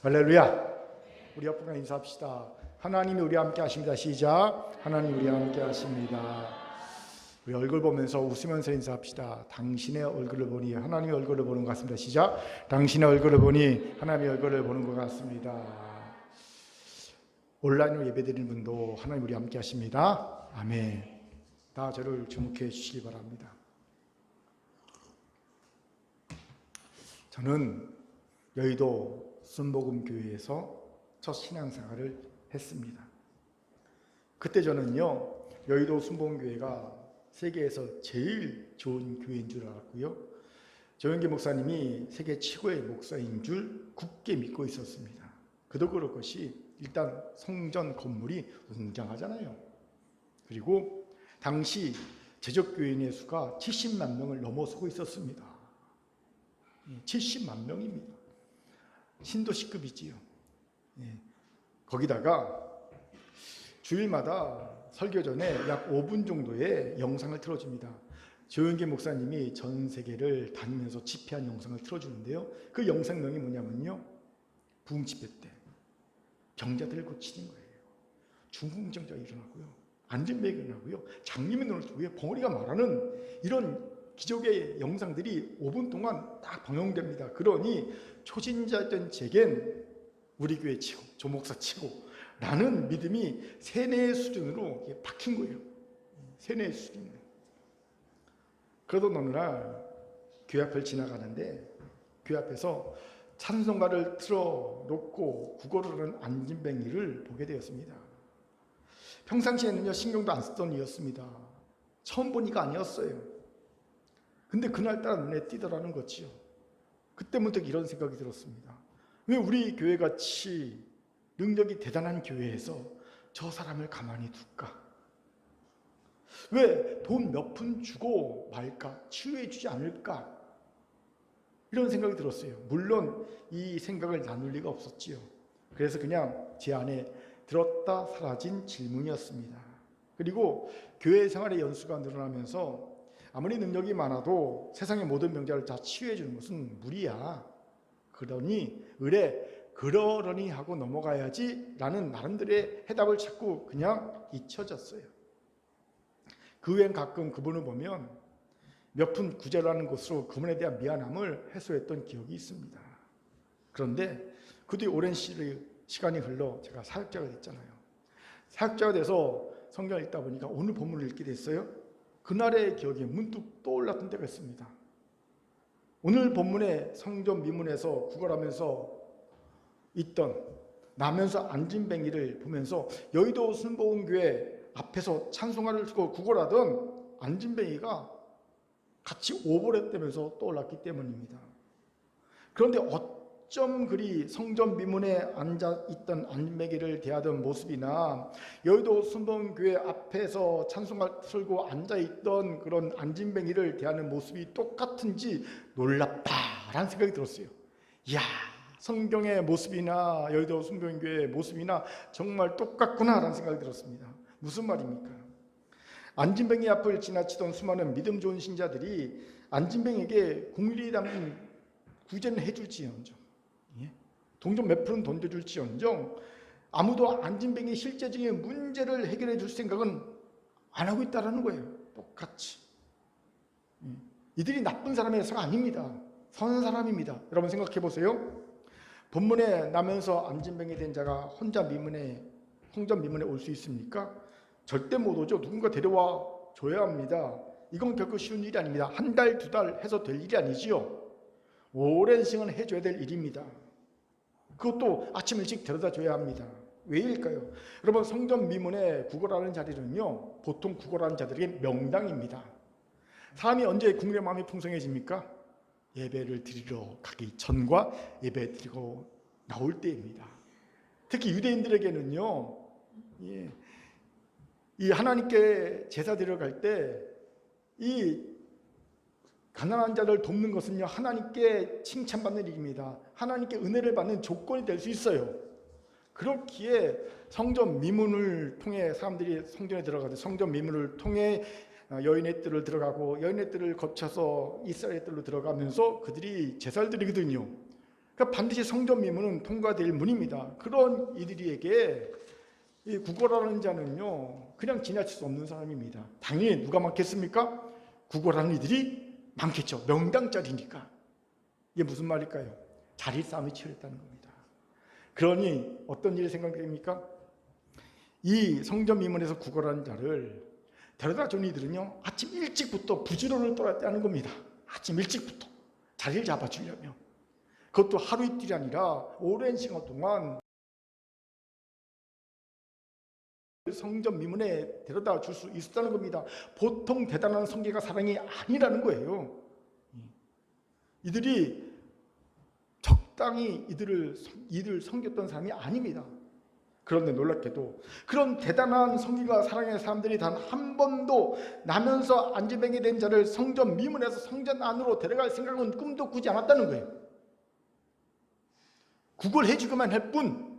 할렐루야. 우리 옆분과 인사합시다. 하나님이 우리와 함께 하십니다. 시작. 하나님 우리와 함께 하십니다. 우리 얼굴 보면서 웃으면서 인사합시다. 당신의 얼굴을 보니 하나님의 얼굴을 보는 것 같습니다. 시작. 당신의 얼굴을 보니 하나님의 얼굴을 보는 것 같습니다. 온라인으로 예배드리는 분도 하나님 우리와 함께 하십니다. 아멘. 다 저를 주목해 주시기 바랍니다. 저는 여의도 순복음교회에서 첫 신앙생활을 했습니다. 그때 저는요, 여의도 순복음교회가 세계에서 제일 좋은 교회인 줄 알았고요, 조영기 목사님이 세계 최고의 목사인 줄 굳게 믿고 있었습니다. 그도 그럴 것이 일단 성전 건물이 웅장하잖아요. 그리고 당시 재적교인의 수가 70만 명을 넘어서고 있었습니다. 70만 명입니다. 신도시급이지요. 거기다가 주일마다 설교 전에 약 5분 정도의 영상을 틀어줍니다. 조영기 목사님이 전 세계를 다니면서 집회한 영상을 틀어주는데요, 그 영상명이 뭐냐면요, 부흥집회 때 병자들을 고치는 거예요. 중풍병자가 일어나고요, 안진뱅이가 일어나고요, 장님이 일어나고요, 벙어리가 말하는 이런 기적의 영상들이 5분 동안 딱 방영됩니다. 그러니 초신자였던 제겐 우리 교회 치고 조목사 치고 라는 믿음이 세뇌의 수준으로 박힌 거예요. 세뇌의 수준으로. 그러던 어느 날 교회 앞을 지나가는데 교회 앞에서 찬송가를 틀어놓고 구걸을 하는 안진뱅이를 보게 되었습니다. 평상시에는요 신경도 안 쓰던 이였습니다. 처음 보니까 아니었어요. 근데 그날따라 눈에 띄더라는 거지요. 그때 문득 이런 생각이 들었습니다. 왜 우리 교회같이 능력이 대단한 교회에서 저 사람을 가만히 둘까? 왜 돈 몇 푼 주고 말까? 치유해 주지 않을까? 이런 생각이 들었어요. 물론 이 생각을 나눌 리가 없었지요. 그래서 그냥 제 안에 들었다 사라진 질문이었습니다. 그리고 교회 생활의 연수가 늘어나면서 아무리 능력이 많아도 세상의 모든 병자를 다 치유해 주는 것은 무리야. 그러니 그러려니 하고 넘어가야지 라는 나름대로의 해답을 찾고 그냥 잊혀졌어요. 그 후엔 가끔 그분을 보면 몇 푼 구제라는 것으로 그분에 대한 미안함을 해소했던 기억이 있습니다. 그런데 그 뒤 오랜 시간이 흘러 제가 사역자가 됐잖아요. 사역자가 돼서 성경을 읽다 보니까 오늘 본문을 읽게 됐어요. 그날의 기억이 문득 떠올랐던 때가 있습니다. 오늘 본문의 성전 미문에서 구걸하면서 있던 나면서 안진뱅이를 보면서 여의도 순복음교회 앞에서 찬송가를 듣고 구걸하던 안진뱅이가 같이 오버랩되면서 떠올랐기 때문입니다. 그런데 어쩜 그리 성전 미문에 앉아있던 안진뱅이를 대하던 모습이나 여의도 순복음교회 앞에서 찬송가를 틀고 앉아있던 그런 안진뱅이를 대하는 모습이 똑같은지 놀랍다라는 생각이 들었어요. 이야, 성경의 모습이나 여의도 순복음교회의 모습이나 정말 똑같구나라는 생각이 들었습니다. 무슨 말입니까? 안진뱅이 앞을 지나치던 수많은 믿음 좋은 신자들이 안진뱅이에게 공일이 담긴 구제는 해줄지언정, 돈 좀 몇 푼은 던져줄지언정 아무도 안진뱅이 실제적인 문제를 해결해 줄 생각은 안 하고 있다는 거예요. 똑같이. 이들이 나쁜 사람에서가 아닙니다. 선한 사람입니다. 여러분 생각해 보세요. 본문에 나면서 안진뱅이 된 자가 혼자 성전 미문에 올 수 있습니까? 절대 못 오죠. 누군가 데려와 줘야 합니다. 이건 결코 쉬운 일이 아닙니다. 한 달, 두 달 해서 될 일이 아니지요. 오랜 시간을 해줘야 될 일입니다. 그것도 아침 일찍 데려다 줘야 합니다. 왜일까요? 여러분, 성전 미문에 구걸하는 자리는요, 보통 구걸하는 자들에게 명당입니다. 사람이 언제 국민의 마음이 풍성해집니까? 예배를 드리러 가기 전과 예배 드리고 나올 때입니다. 특히 유대인들에게는요, 이 하나님께 제사 드리러 갈 때 이 가난한 자를 돕는 것은요, 하나님께 칭찬받는 일입니다. 하나님께 은혜를 받는 조건이 될 수 있어요. 그렇기에 성전 미문을 통해 사람들이 성전에 들어가서 성전 미문을 통해 여인의 뜰을 들어가고 여인의 뜰을 거쳐서 이스라엘 뜰로 들어가면서 그들이 제사를 드리거든요. 그러니까 반드시 성전 미문은 통과될 문입니다. 그런 이들에게 이 국어라는 자는요, 그냥 지나칠 수 없는 사람입니다. 당연히 누가 많겠습니까? 국어라는 이들이 많겠죠. 명당짜리니까. 이게 무슨 말일까요? 자리 싸움이 치열했다는 겁니다. 그러니 어떤 일이 생각됩니까? 이 성전 미문에서 국어라는 자를 데려다 준 이들은요, 아침 일찍부터 부지런을 떨었다는 겁니다. 아침 일찍부터 자리를 잡아주려면. 그것도 하루 이틀이 아니라 오랜 시간 동안 성전 미문에 데려다 줄 수 있었다는 겁니다. 보통 대단한 성계가 사랑이 아니라는 거예요. 이들이 적당히 이들을 섬겼던 사람이 아닙니다. 그런데 놀랍게도 그런 대단한 성기가 사랑의 사람들이 단 한 번도 나면서 안진뱅이 된 자를 성전 미문에서 성전 안으로 데려갈 생각은 꿈도 꾸지 않았다는 거예요. 그걸 해주기만 할 뿐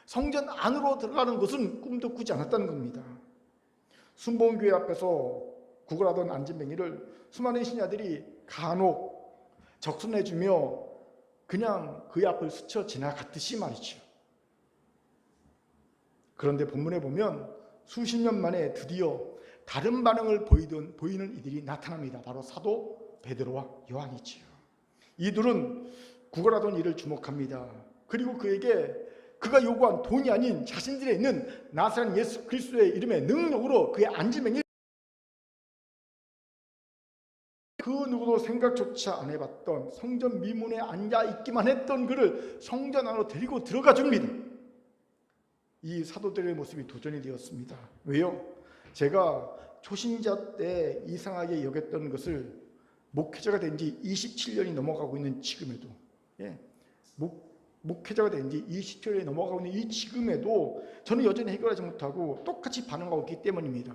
성전 안으로 들어가는 것은 꿈도 꾸지 않았다는 겁니다. 순복음교회 앞에서 구걸하던 안진뱅이를 수많은 신자들이 간혹 적선해주며 그냥 그의 앞을 스쳐 지나갔듯이 말이죠. 그런데 본문에 보면 수십 년 만에 드디어 다른 반응을 보이는 이들이 나타납니다. 바로 사도 베드로와 요한이지요. 이들은 구걸하던 이를 주목합니다. 그리고 그에게 그가 요구한 돈이 아닌 자신들에 있는 나사렛 예수 그리스도의 이름의 능력으로 그의 안진뱅이 그 누구도 생각조차 안 해봤던 성전 미문에 앉아있기만 했던 그를 성전 안으로 데리고 들어가 줍니다. 이 사도들의 모습이 도전이 되었습니다. 왜요? 제가 초신자 때 이상하게 여겼던 것을 목회자가 된 지 27년이 넘어가고 있는 지금에도, 목회자가 된 지 27년이 넘어가고 있는 이 지금에도 저는 여전히 해결하지 못하고 똑같이 반응하고 있기 때문입니다.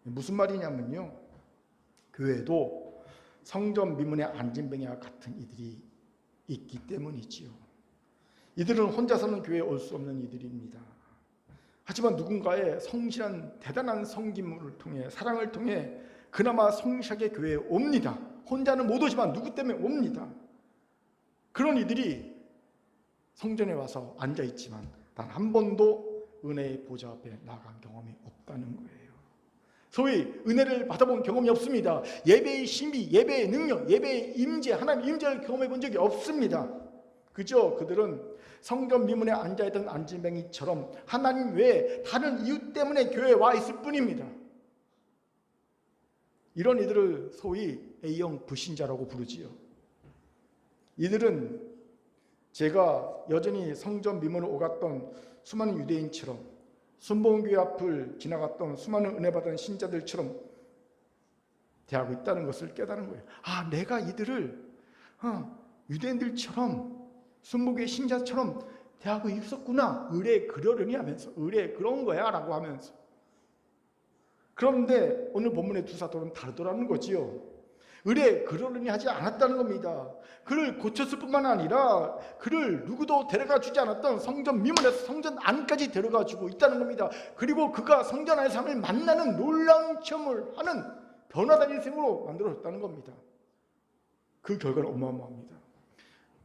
무슨 말이냐면요, 교회에도 성전 미문의 안진뱅이와 같은 이들이 있기 때문이지요. 이들은 혼자서는 교회에 올 수 없는 이들입니다. 하지만 누군가의 성실한 대단한 섬김을 통해, 사랑을 통해 그나마 성실하게 교회에 옵니다. 혼자는 못 오지만 누구 때문에 옵니다. 그런 이들이 성전에 와서 앉아있지만 단 한 번도 은혜의 보좌 앞에 나간 경험이 없다는 거예요. 소위 은혜를 받아본 경험이 없습니다. 예배의 신비, 예배의 능력, 예배의 임재, 하나님의 임재를 경험해 본 적이 없습니다. 그저 그들은 성전 미문에 앉아있던 안진뱅이처럼 하나님 외에 다른 이유 때문에 교회에 와 있을 뿐입니다. 이런 이들을 소위 A형 불신자라고 부르지요. 이들은 제가 여전히 성전 미문을 오갔던 수많은 유대인처럼, 순복음교회 앞을 지나갔던 수많은 은혜 받은 신자들처럼 대하고 있다는 것을 깨달은 거예요. 아, 내가 이들을 유대인들처럼 순복음교회 신자처럼 대하고 있었구나. 의뢰 그러려니 하면서, 의뢰 그런 거야 라고 하면서. 그런데 오늘 본문의 두 사도는 다르더라는 거지요. 의뢰 그러려니 하지 않았다는 겁니다. 그를 고쳤을 뿐만 아니라 그를 누구도 데려가 주지 않았던 성전 미문에서 성전 안까지 데려가 주고 있다는 겁니다. 그리고 그가 성전 안의 사람을 만나는 놀라운 체험을 하는 변화된 인생으로 만들어졌다는 겁니다. 그 결과는 어마어마합니다.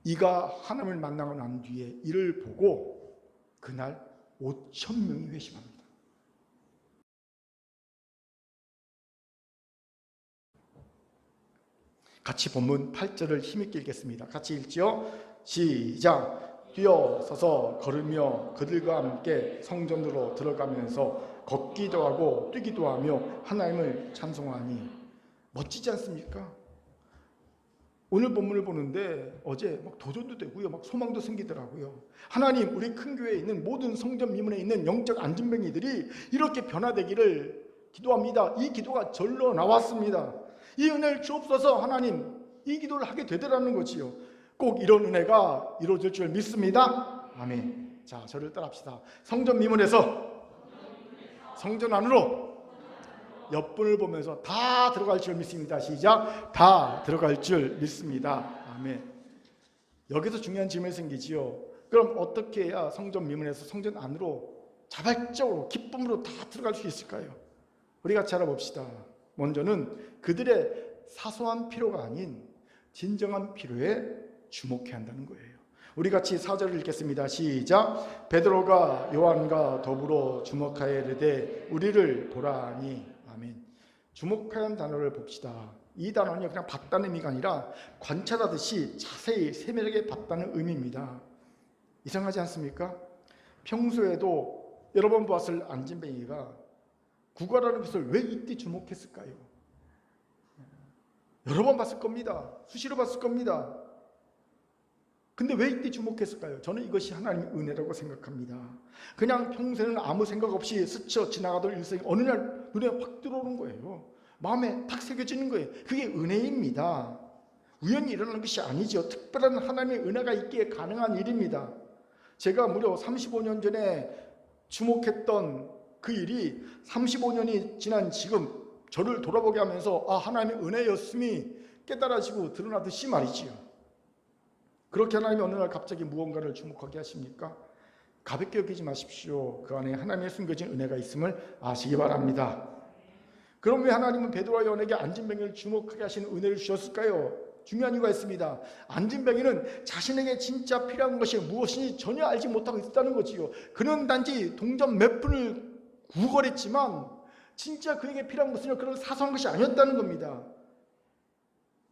이가 하나님을 만나고 난 뒤에 이를 보고 그날 5,000명이 회심합니다. 같이 본문 8절을 힘있게 읽겠습니다. 같이 읽지요. 시작. 뛰어서서 걸으며 그들과 함께 성전으로 들어가면서 걷기도 하고 뛰기도 하며 하나님을 찬송하니. 멋지지 않습니까? 오늘 본문을 보는데 어제 막 도전도 되고요, 막 소망도 생기더라고요. 하나님, 우리 큰 교회에 있는 모든 성전 미문에 있는 영적 안진뱅이들이 이렇게 변화되기를 기도합니다. 이 기도가 절로 나왔습니다. 이 은혜를 주옵소서. 하나님, 이 기도를 하게 되더라는 거지요. 꼭 이런 은혜가 이루어질 줄 믿습니다. 아멘. 자, 저를 따라합시다. 성전 미문에서 성전 안으로 옆분을 보면서 다 들어갈 줄 믿습니다. 시작. 다 들어갈 줄 믿습니다. 아멘. 여기서 중요한 질문이 생기지요. 그럼 어떻게 해야 성전 미문에서 성전 안으로 자발적으로 기쁨으로 다 들어갈 수 있을까요? 우리 같이 알아봅시다. 먼저는 그들의 사소한 필요가 아닌 진정한 필요에 주목해야 한다는 거예요. 우리 같이 4절을 읽겠습니다. 시작. 베드로가 요한과 더불어 주목하여 이르되 우리를 보라니. 아멘. 주목하는 단어를 봅시다. 이 단어는 그냥 봤다는 의미가 아니라 관찰하듯이 자세히 세밀하게 봤다는 의미입니다. 이상하지 않습니까? 평소에도 여러 번 보았을 안진뱅이가 구걸하는 것을 왜 이때 주목했을까요? 여러 번 봤을 겁니다. 수시로 봤을 겁니다. 근데 왜 이때 주목했을까요? 저는 이것이 하나님의 은혜라고 생각합니다. 그냥 평소에는 아무 생각 없이 스쳐 지나가던 일생이 어느 날 눈에 확 들어오는 거예요. 마음에 탁 새겨지는 거예요. 그게 은혜입니다. 우연히 일어나는 것이 아니죠. 특별한 하나님의 은혜가 있기에 가능한 일입니다. 제가 무려 35년 전에 주목했던 그 일이 35년이 지난 지금 저를 돌아보게 하면서 하나님의 은혜였음이 깨달아지고 드러나듯이 말이지요. 그렇게 하나님이 어느 날 갑자기 무언가를 주목하게 하십니까? 가볍게 여기지 마십시오. 그 안에 하나님의 숨겨진 은혜가 있음을 아시기 바랍니다. 그럼 왜 하나님은 베드로와 요한에게 안진뱅이를 주목하게 하시는 은혜를 주셨을까요? 중요한 이유가 있습니다. 안진뱅이는 자신에게 진짜 필요한 것이 무엇인지 전혀 알지 못하고 있었다는 거지요. 그는 단지 동전 몇 푼을 구걸했지만 진짜 그에게 필요한 것은 그런 사소한 것이 아니었다는 겁니다.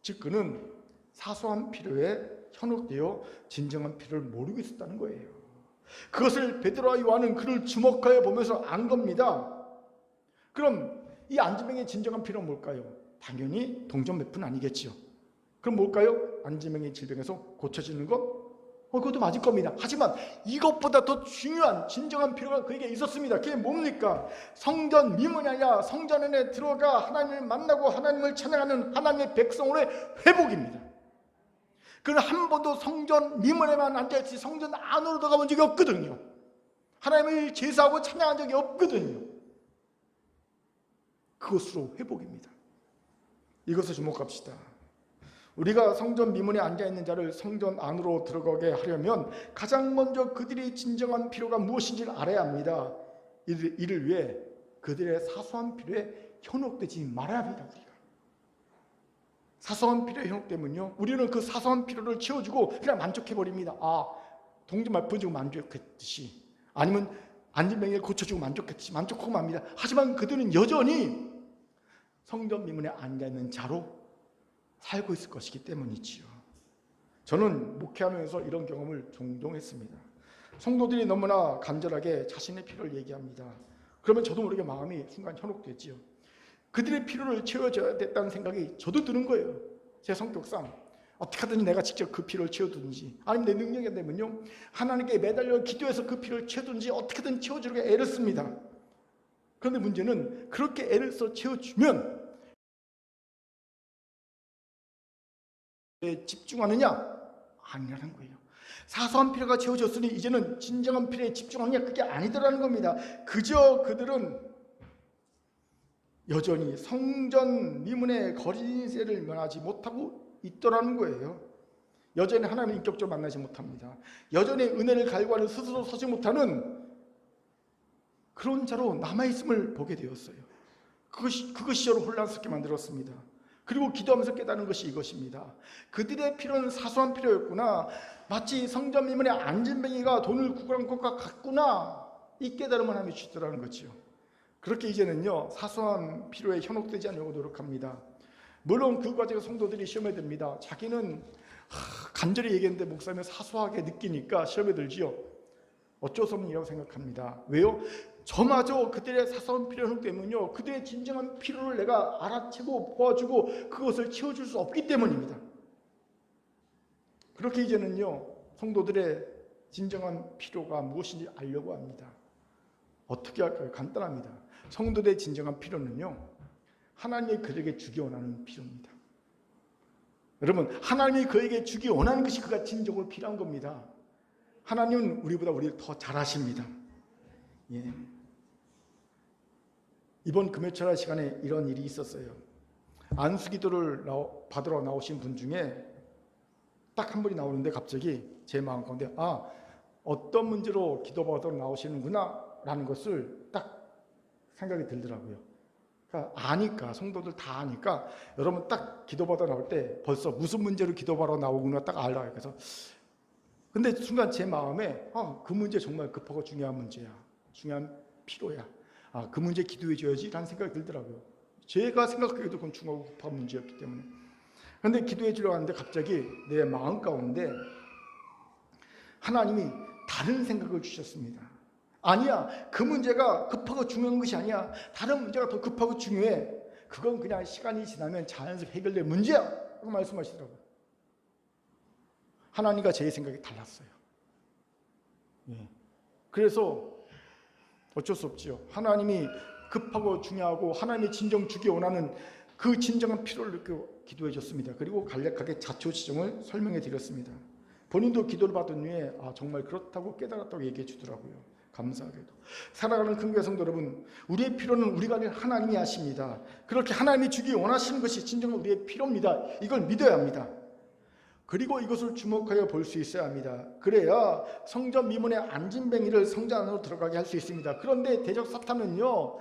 즉 그는 사소한 필요에 현혹되어 진정한 필요를 모르고 있었다는 거예요. 그것을 베드로와 요한은 그를 주목하여 보면서 안 겁니다. 그럼 이 안진뱅이의 진정한 필요는 뭘까요? 당연히 동전 몇 푼 아니겠죠. 그럼 뭘까요? 안진뱅이 질병에서 고쳐지는 것? 그것도 맞을 겁니다. 하지만 이것보다 더 중요한 진정한 필요가 그에게 있었습니다. 그게 뭡니까? 성전 미문이 아니라 성전 안에 들어가 하나님을 만나고 하나님을 찬양하는 하나님의 백성으로의 회복입니다. 그는 한 번도 성전 미문에만 앉아있지 성전 안으로 들어가본 적이 없거든요. 하나님을 제사하고 찬양한 적이 없거든요. 그것으로 회복입니다. 이것을 주목합시다. 우리가 성전 미문에 앉아있는 자를 성전 안으로 들어가게 하려면 가장 먼저 그들이 진정한 필요가 무엇인지를 알아야 합니다. 이를 위해 그들의 사소한 필요에 현혹되지 말아야 합니다. 우리가 사소한 필요에 현혹되면요, 우리는 그 사소한 필요를 채워주고 그냥 만족해버립니다. 동전 몇 푼 주고 만족했듯이, 아니면 안진뱅이를 고쳐주고 만족했듯이 만족하고 맙니다. 하지만 그들은 여전히 성전 미문에 앉아있는 자로 살고 있을 것이기 때문이지요. 저는 목회하면서 이런 경험을 종종 했습니다. 성도들이 너무나 간절하게 자신의 필요를 얘기합니다. 그러면 저도 모르게 마음이 순간 현혹되지요. 그들의 필요를 채워줘야 됐다는 생각이 저도 드는 거예요. 제 성격상 어떻게 하든지 내가 직접 그 필요를 채워두든지, 아니면 내 능력이 되면요, 하나님께 매달려 기도해서 그 필요를 채워두든지 어떻게든 채워주려고 애를 씁니다. 그런데 문제는 그렇게 애를 써 채워주면 왜 집중하느냐? 아니라는 거예요. 사소한 필요가 채워졌으니 이제는 진정한 필요에 집중하느냐? 그게 아니더라는 겁니다. 그저 그들은 여전히 성전 미문의 거리새를 면하지 못하고 있더라는 거예요. 여전히 하나님을 인격적으로 만나지 못합니다. 여전히 은혜를 갈구하는 스스로 서지 못하는 그런 자로 남아있음을 보게 되었어요. 그것이 저를 혼란스럽게 만들었습니다. 그리고 기도하면서 깨닫는 것이 이것입니다. 그들의 필요는 사소한 필요였구나. 마치 성전 미문의 안진뱅이가 돈을 구걸한 것과 같구나. 이 깨달음을 하며 주더라는 거죠. 그렇게 이제는요, 사소한 필요에 현혹되지 않으려고 노력합니다. 물론 그 과정에 성도들이 시험에 듭니다. 자기는 간절히 얘기했는데 목사님은 사소하게 느끼니까 시험에 들지요. 어쩔 수 없는 일이라고 생각합니다. 왜요? 저마저 그들의 사소한 필요 때문에요, 그들의 진정한 필요를 내가 알아채고 보아주고 그것을 채워줄 수 없기 때문입니다. 그렇게 이제는요, 성도들의 진정한 필요가 무엇인지 알려고 합니다. 어떻게 할까요? 간단합니다. 성도들의 진정한 필요는요, 하나님이 그에게 주기 원하는 필요입니다. 여러분, 하나님이 그에게 주기 원하는 것이 그가 진정으로 필요한 겁니다. 하나님은 우리를 더 잘 아십니다. 예. 이번 금요철 시간에 이런 일이 있었어요. 안수기도를 받으러 나오신 분 중에 딱 한 분이 나오는데 갑자기 제 마음 가운데 어떤 문제로 기도받으러 나오시는구나 라는 것을 딱 생각이 들더라고요. 그러니까 아니까, 성도들 다 아니까 여러분 딱 기도받으러 나올 때 벌써 무슨 문제로 기도받으러 나오구나 딱 알아요. 그래서 근데 순간 제 마음에 그 문제 정말 급하고 중요한 문제야. 중요한 필요야. 그 문제 기도해 줘야지 라는 생각이 들더라고요. 제가 생각하기에도 그건 중요하고 급한 문제였기 때문에. 그런데 기도해 주려고 하는데 갑자기 내 마음 가운데 하나님이 다른 생각을 주셨습니다. 아니야, 그 문제가 급하고 중요한 것이 아니야. 다른 문제가 더 급하고 중요해. 그건 그냥 시간이 지나면 자연스럽게 해결될 문제야 라고 말씀하시더라고요. 하나님과 제 생각이 달랐어요. 그래서 어쩔 수 없지요. 하나님이 급하고 중요하고 하나님의 진정 주기 원하는 그 진정한 필요를 느끼고 기도해 줬습니다. 그리고 간략하게 자초지종을 설명해 드렸습니다. 본인도 기도를 받은 후에 정말 그렇다고 깨달았다고 얘기해 주더라고요. 감사하게도. 사랑하는 큰교회 성도 여러분, 우리의 필요는 우리가 아닌 하나님이 아십니다. 그렇게 하나님이 주기 원하시는 것이 진정한 우리의 필요입니다. 이걸 믿어야 합니다. 그리고 이것을 주목하여 볼 수 있어야 합니다. 그래야 성전 미문의 안진뱅이를 성전 안으로 들어가게 할 수 있습니다. 그런데 대적 사탄은요,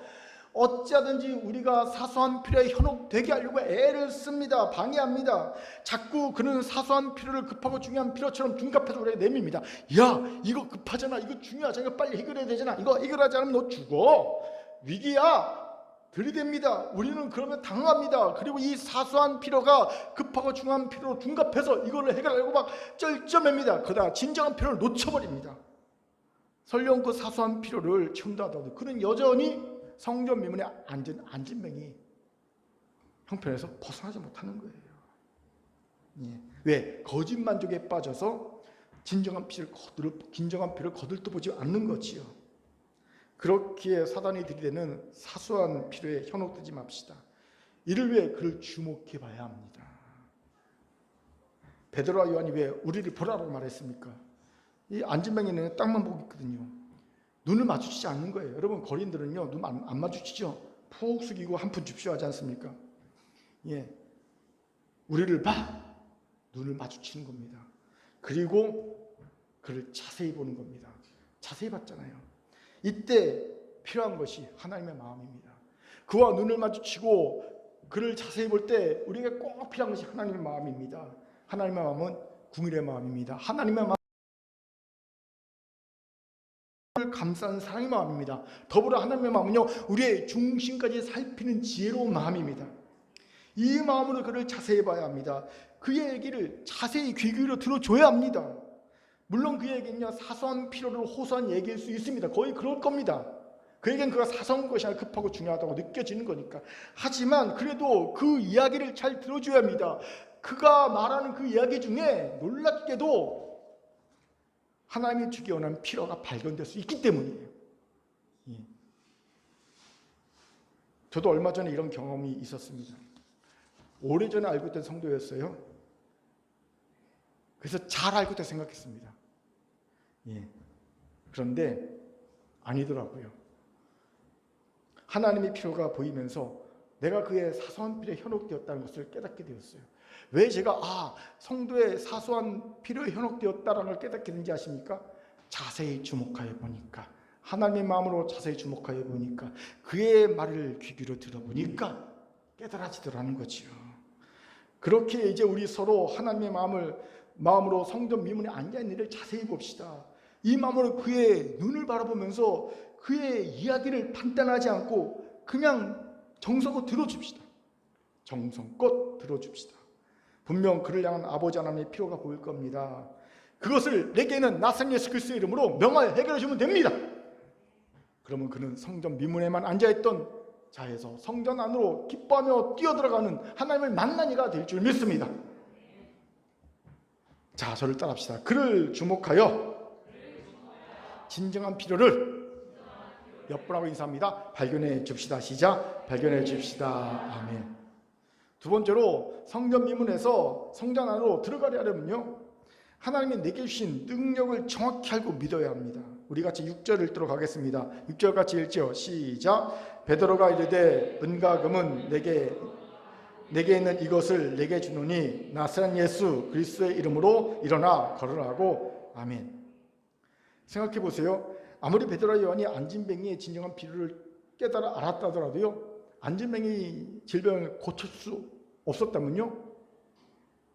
어찌하든지 우리가 사소한 필요에 현혹되게 하려고 애를 씁니다. 방해합니다. 자꾸 그는 사소한 필요를 급하고 중요한 필요처럼 둔갑해서 우리에게 내밉니다. 야, 이거 급하잖아. 이거 중요하잖아. 이거 빨리 해결해야 되잖아. 이거 해결하지 않으면 너 죽어. 위기야. 들이댑니다. 우리는 그러면 당황합니다. 그리고 이 사소한 필요가 급하고 중요한 필요로 둔갑해서 이거를 해결하려고 막 쩔쩔맵니다. 그러다 진정한 필요를 놓쳐버립니다. 설령 그 사소한 필요를 채운다 하더라도 그는 여전히 성전 미문에 앉은 안진뱅이 형편에서 벗어나지 못하는 거예요. 왜? 거짓 만족에 빠져서 진정한 필요를 거들떠보지 않는 거지요. 그렇기에 사단이 들이대는 사소한 필요에 현혹되지 맙시다. 이를 위해 그를 주목해 봐야 합니다. 베드로와 요한이 왜 우리를 보라고 말했습니까? 이 안진뱅이는 땅만 보고 있거든요. 눈을 마주치지 않는 거예요. 여러분, 거린들은요, 눈 안 마주치죠. 푹 숙이고 한 푼 줍쇼 하지 않습니까? 우리를 봐! 눈을 마주치는 겁니다. 그리고 그를 자세히 보는 겁니다. 자세히 봤잖아요. 이때 필요한 것이 하나님의 마음입니다. 그와 눈을 마주치고 그를 자세히 볼 때 우리에게 꼭 필요한 것이 하나님의 마음입니다. 하나님의 마음은 궁일의 마음입니다. 하나님의 마음을 감싸는 사랑의 마음입니다. 더불어 하나님의 마음은요, 우리의 중심까지 살피는 지혜로운 마음입니다. 이 마음으로 그를 자세히 봐야 합니다. 그의 얘기를 자세히 귀 기울여 들어줘야 합니다. 물론 그에게는요, 사소한 필요를 호소한 얘기일 수 있습니다. 거의 그럴 겁니다. 그에겐 그가 사소한 것이 아니라 급하고 중요하다고 느껴지는 거니까. 하지만 그래도 그 이야기를 잘 들어줘야 합니다. 그가 말하는 그 이야기 중에 놀랍게도 하나님이 주기 원하는 필요가 발견될 수 있기 때문이에요. 저도 얼마 전에 이런 경험이 있었습니다. 오래전에 알고 있던 성도였어요. 그래서 잘 알고 있다고 생각했습니다. 그런데 아니더라고요. 하나님의 필요가 보이면서 내가 그의 사소한 필요에 현혹되었다는 것을 깨닫게 되었어요. 왜 제가 성도의 사소한 필요에 현혹되었다는 걸 깨닫게 된지 아십니까? 자세히 주목하여 보니까, 하나님의 마음으로 자세히 주목하여 보니까, 그의 말을 귀 기울여 들어보니까 깨달아지더라는 거지요. 그렇게 이제 우리 서로 하나님의 마음으로 성전 미문에 앉아있는 일을 자세히 봅시다. 이 마음으로 그의 눈을 바라보면서 그의 이야기를 판단하지 않고 그냥 정성껏 들어줍시다. 정성껏 들어줍시다. 분명 그를 향한 아버지 하나님의 필요가 보일 겁니다. 그것을 내게는 나사렛 예수 그리스도의 이름으로 명하여 해결해 주면 됩니다. 그러면 그는 성전 미문에만 앉아있던 자에서 성전 안으로 기뻐하며 뛰어들어가는 하나님을 만난 이가 될 줄 믿습니다. 자, 저를 따라합시다. 그를 주목하여 진정한 필요를 몇 번하고 인사합니다. 발견해 줍시다. 시작. 발견해 줍시다. 아멘. 두 번째로 성전 미문에서 성전 안으로 들어가려 하려면요, 하나님이 내게 주신 능력을 정확히 알고 믿어야 합니다. 우리 같이 6절 읽도록 하겠습니다. 6절 같이 읽죠. 시작. 베드로가 이르되 은과 금은 내게 있는 이것을 내게 주노니 나사렛 예수 그리스도의 이름으로 일어나 걸으라고. 아멘. 생각해 보세요. 아무리 베드로와 요한이 안진뱅이의 진정한 필요를 깨달아 알았다 하더라도요, 안진뱅이 질병을 고칠 수 없었다면요,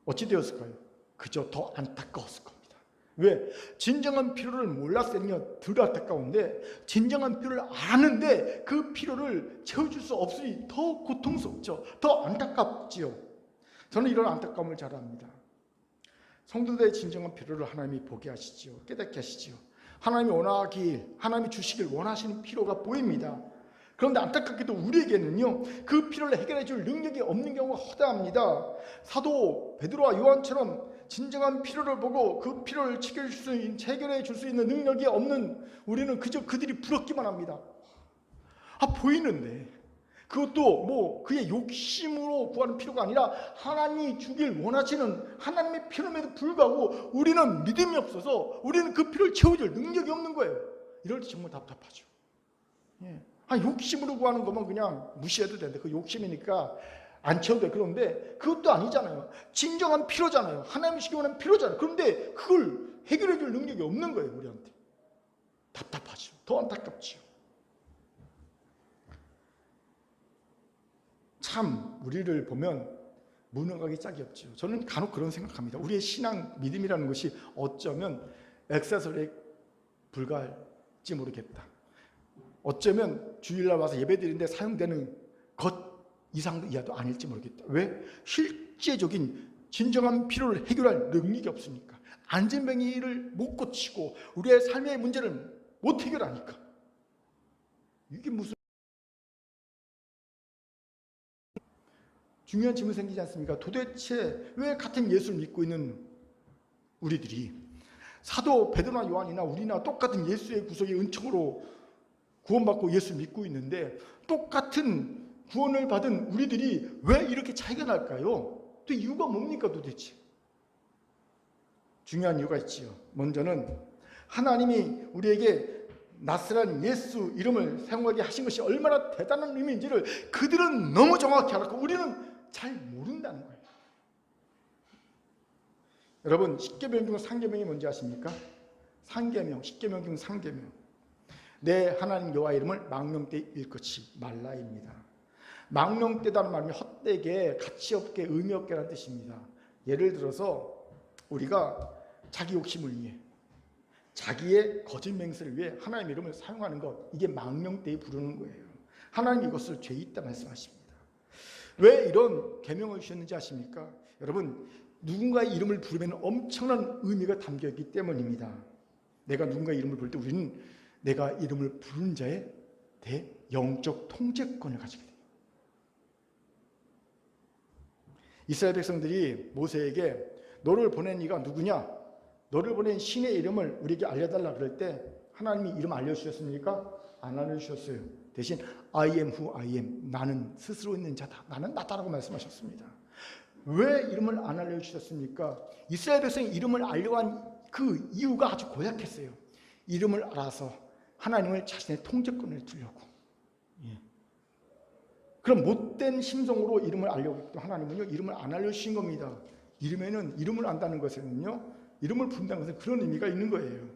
어찌 되었을까요? 그저 더 안타까웠을 겁니다. 왜? 진정한 필요를 몰랐으니까 덜 안타까운데, 진정한 필요를 아는데 그 필요를 채워줄 수 없으니 더 고통스럽죠. 더 안타깝지요. 저는 이런 안타까움을 잘 압니다. 성도들의 진정한 필요를 하나님이 보게 하시지요. 깨닫게 하시지요. 하나님이 원하길, 하나님이 주시길 원하시는 필요가 보입니다. 그런데 안타깝게도 우리에게는요, 그 필요를 해결해 줄 능력이 없는 경우가 허다합니다. 사도 베드로와 요한처럼 진정한 필요를 보고 그 필요를 해결해 줄 수 있는 능력이 없는 우리는 그저 그들이 부럽기만 합니다. 보이는데 그것도 뭐 그의 욕심으로 구하는 필요가 아니라 하나님이 주길 원하시는 하나님의 필요임에도 불구하고 우리는 믿음이 없어서 우리는 그 필요를 채워줄 능력이 없는 거예요. 이럴 때 정말 답답하죠. 욕심으로 구하는 거면 그냥 무시해도 되는데, 그 욕심이니까 안 채워도 돼. 그런데 그것도 아니잖아요. 진정한 필요잖아요. 하나님이 시기 원하는 필요잖아요. 그런데 그걸 해결해 줄 능력이 없는 거예요. 우리한테 답답하죠. 더 안타깝죠. 참 우리를 보면 무능하기 짝이 없죠. 저는 간혹 그런 생각합니다. 우리의 신앙 믿음이라는 것이 어쩌면 엑세서리에 불과할지 모르겠다. 어쩌면 주일날 와서 예배드리는데 사용되는 것 이상도 이하도 아닐지 모르겠다. 왜? 실제적인 진정한 필요를 해결할 능력이 없으니까. 안전병이를 못 고치고 우리의 삶의 문제를 못 해결하니까. 이게 무슨 중요한 질문이 생기지 않습니까? 도대체 왜 같은 예수를 믿고 있는 우리들이, 사도 베드로나 요한이나 우리나 똑같은 예수의 구속의 은총으로 구원받고 예수를 믿고 있는데 똑같은 구원을 받은 우리들이 왜 이렇게 차이가 날까요? 또 이유가 뭡니까 도대체? 중요한 이유가 있지요. 먼저는 하나님이 우리에게 나스란 예수 이름을 사용하게 하신 것이 얼마나 대단한 의미인지를 그들은 너무 정확히 알았고 우리는 잘 모른다는 거예요. 여러분, 십계명 중 상계명이 뭔지 아십니까? 상계명, 십계명 중 상계명. 내 하나님 여호와 이름을 망령되이 일컫지 말라입니다. 망령되다는 말이 헛되게, 가치없게, 의미없게라는 뜻입니다. 예를 들어서 우리가 자기 욕심을 위해, 자기의 거짓 맹세를 위해 하나님 이름을 사용하는 것, 이게 망령되이 부르는 거예요. 하나님 이것을 죄 있다 말씀하십니다. 왜 이런 계명을 주셨는지 아십니까? 여러분, 누군가의 이름을 부르면 엄청난 의미가 담겨있기 때문입니다. 내가 누군가의 이름을 부를 때 우리는 내가 이름을 부른 자의 대영적 통제권을 가지게 돼요. 이스라엘 백성들이 모세에게 너를 보낸 이가 누구냐? 너를 보낸 신의 이름을 우리에게 알려달라 그럴 때 하나님이 이름 알려주셨습니까? 안 알려주셨어요. 대신 I am who I am, 나는 스스로 있는 자다, 나는 나다라고 말씀하셨습니다. 왜 이름을 안 알려주셨습니까? 이스라엘 백성이 이름을 알려한 그 이유가 아주 고약했어요. 이름을 알아서 하나님을 자신의 통제권을 두려고. 그럼 못된 심성으로 이름을 알려고 했던 하나님은요, 이름을 안 알려주신 겁니다. 이름에는, 이름을 안다는 것에는요, 이름을 부른다는 것은 그런 의미가 있는 거예요.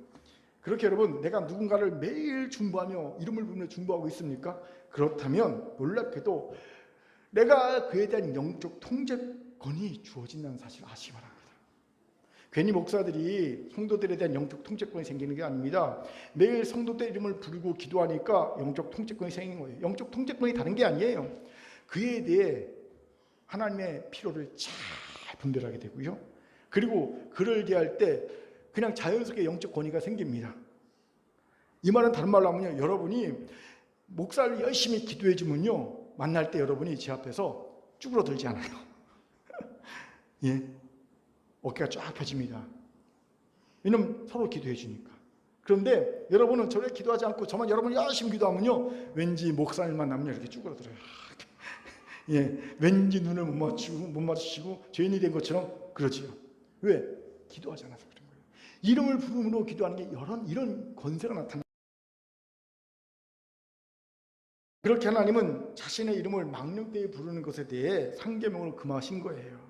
그렇게 여러분, 내가 누군가를 매일 중보하며 이름을 부르며 중보하고 있습니까? 그렇다면 놀랍게도 내가 그에 대한 영적 통제권이 주어진다는 사실을 아시기 바랍니다. 괜히 목사들이 성도들에 대한 영적 통제권이 생기는 게 아닙니다. 매일 성도들 이름을 부르고 기도하니까 영적 통제권이 생기는 거예요. 영적 통제권이 다른 게 아니에요. 그에 대해 하나님의 필요를 잘 분별하게 되고요. 그리고 그를 대할 때 그냥 자연스럽게 영적 권위가 생깁니다. 이 말은 다른 말로 하면요, 여러분이 목사를 열심히 기도해 주면요, 만날 때 여러분이 제 앞에서 쭈그러들지 않아요. 예, 어깨가 쫙 펴집니다. 왜냐면 서로 기도해 주니까. 그런데 여러분은 저를 기도하지 않고 저만 여러분이 열심히 기도하면요, 왠지 목사님만 나면 이렇게 쭈그러들어요. 예, 왠지 눈을 못 마주치고 죄인이 된 것처럼 그러지요. 왜? 기도하지 않아서 그런 거예요. 이름을 부름으로 기도하는 게 이런 권세가 나타납니다. 그렇게 하나님은 자신의 이름을 망령되이 부르는 것에 대해 상계명으로 금하신 거예요.